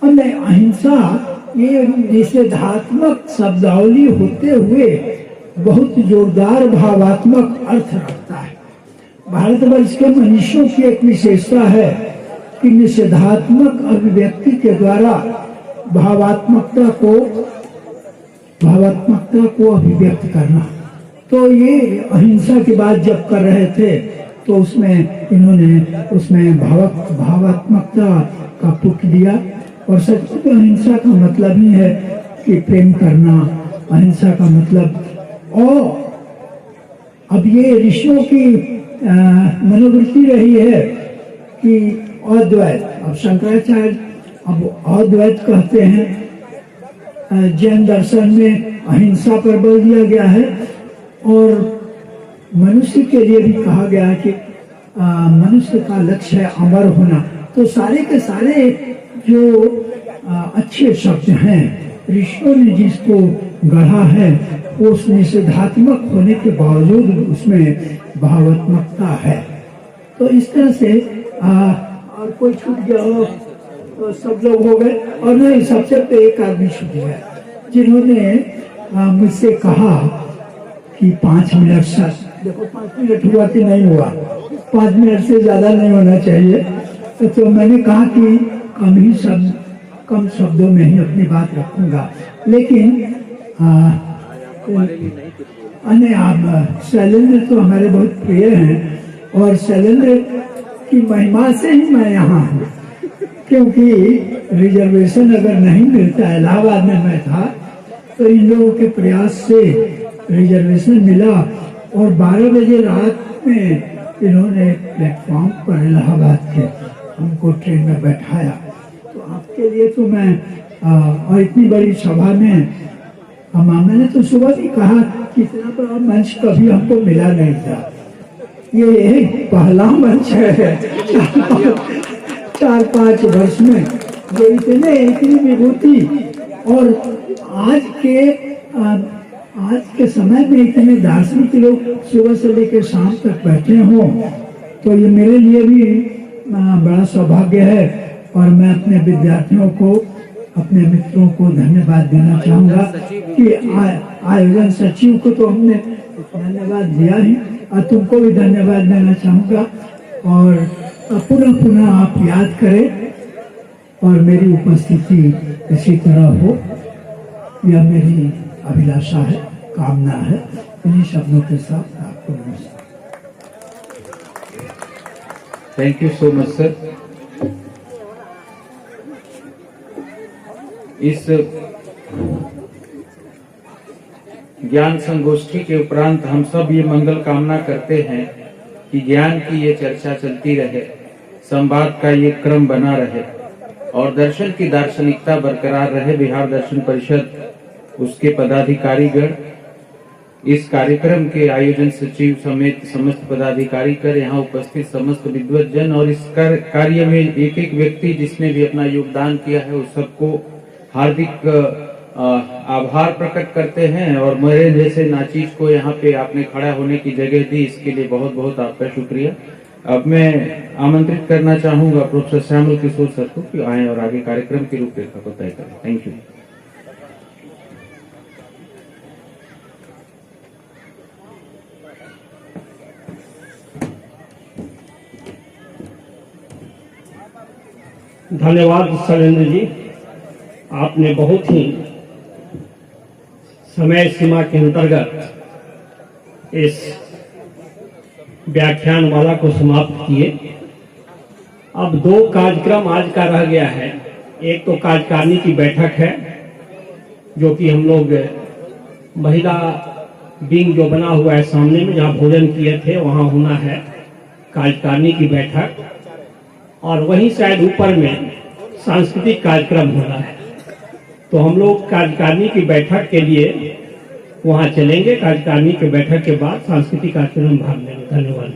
अहिंसा ये निषेधात्मक शब्दावली होते हुए बहुत जोरदार भावात्मक अर्थ रखता है। भारतवर्ष के मनुष्यों की एक विशेषता है कि निषेधात्मक अभिव्यक्ति के द्वारा भावात्मकता को अभिव्यक्त करना। तो ये अहिंसा की बात जब कर रहे थे तो उसमें भावात्मकता का पुट दिया। और सच में अहिंसा का मतलब ही है कि प्रेम करना, अहिंसा का मतलब। और अब ये ऋषियों की मनोवृत्ति रही है कि अद्वैत, अब शंकराचार्य अब अद्वैत कहते हैं। जैन दर्शन में अहिंसा पर बल दिया गया है, और मनुष्य के लिए भी कहा गया है कि मनुष्य का लक्ष्य है अमर होना। तो सारे के सारे जो अच्छे शब्द हैं, ऋषियों ने जिसको गढ़ा है, वो निषेधात्मक होने के बावजूद उसमें भावात्मकता है। तो इस तरह से और कोई छूट गया हो तो सब लोग हो गए, और नहीं, सबसे तो एक आदमी छूट गया जिन्होंने मुझसे कहा कि 5 मिनट से, देखो 5 मिनट हुआ कि नहीं हुआ, 5 मिनट से ज्यादा नहीं होना चाहिए। तो मैंने कहा कि कम शब्दों में ही अपनी बात रखूंगा। लेकिन आप शैलेंद्र तो हमारे बहुत प्रिय हैं, और शैलेंद्र की महिमा से ही मैं यहाँ हूँ, क्योंकि रिजर्वेशन अगर नहीं मिलता, इलाहाबाद में मैं था, तो इन लोगों के प्रयास से रिजर्वेशन मिला, और 12 बजे रात में इन्होंने प्लेटफॉर्म पर इलाहाबाद के हमको ट्रेन में बैठाया। तो आपके लिए तो मैं और इतनी बड़ी सभा में मैंने तो सुबह भी कहा कि इतना बड़ा मंच कभी हमको मिला नहीं था। ये पहला मंच है 4-5 वर्ष में जो इतनी विभूति, और आज के समय में इतने दार्शनिक लोग सुबह से लेकर शाम तक बैठे हों, तो ये मेरे लिए भी बड़ा सौभाग्य है। और मैं अपने विद्यार्थियों को, अपने मित्रों को धन्यवाद देना चाहूँगा कि आयोजन सचिव को तो हमने धन्यवाद दिया ही, और तुमको भी धन्यवाद देना चाहूँगा। और पुनः आप याद करें और मेरी उपस्थिति इसी तरह हो, यह मेरी अभिलाषा है, कामना है। इन्हीं शब्दों के साथ आपको नमस्कार। Thank you so much sir. इस ज्ञान संगोष्ठी के उपरांत हम सब ये मंगल कामना करते हैं कि ज्ञान की ये चर्चा चलती रहे, संवाद का ये क्रम बना रहे और दर्शन की दार्शनिकता बरकरार रहे। बिहार दर्शन परिषद, उसके पदाधिकारीगण, इस कार्यक्रम के आयोजन सचिव समेत समस्त पदाधिकारी कर, यहाँ उपस्थित समस्त विद्वतजन और इस कार्य में एक एक व्यक्ति जिसने भी अपना योगदान किया है उस सबको हार्दिक आभार प्रकट करते हैं। और मेरे जैसे नाचीज को यहाँ पे आपने खड़ा होने की जगह दी, इसके लिए बहुत बहुत आपका शुक्रिया। अब मैं आमंत्रित करना चाहूंगा प्रोफेसर श्यामल किशोर सर को कि आए और आगे कार्यक्रम की रूपरेखा को तय करें। Thank you. धन्यवाद शैलेंद्र जी, आपने बहुत ही समय सीमा के अंतर्गत इस व्याख्यानमाला को समाप्त किए। अब दो कार्यक्रम आज का रह गया है। एक तो कार्यकारिणी की बैठक है जो कि हम लोग महिला विंग जो बना हुआ है सामने में जहाँ भोजन किए थे वहाँ होना है कार्यकारिणी की बैठक, और वहीं शायद ऊपर में सांस्कृतिक कार्यक्रम होना है। तो हम लोग कार्यकारिणी की बैठक के लिए वहाँ चलेंगे। कार्यकारिणी की बैठक के बाद सांस्कृतिक कार्यक्रम भाग लेंगे। धन्यवाद।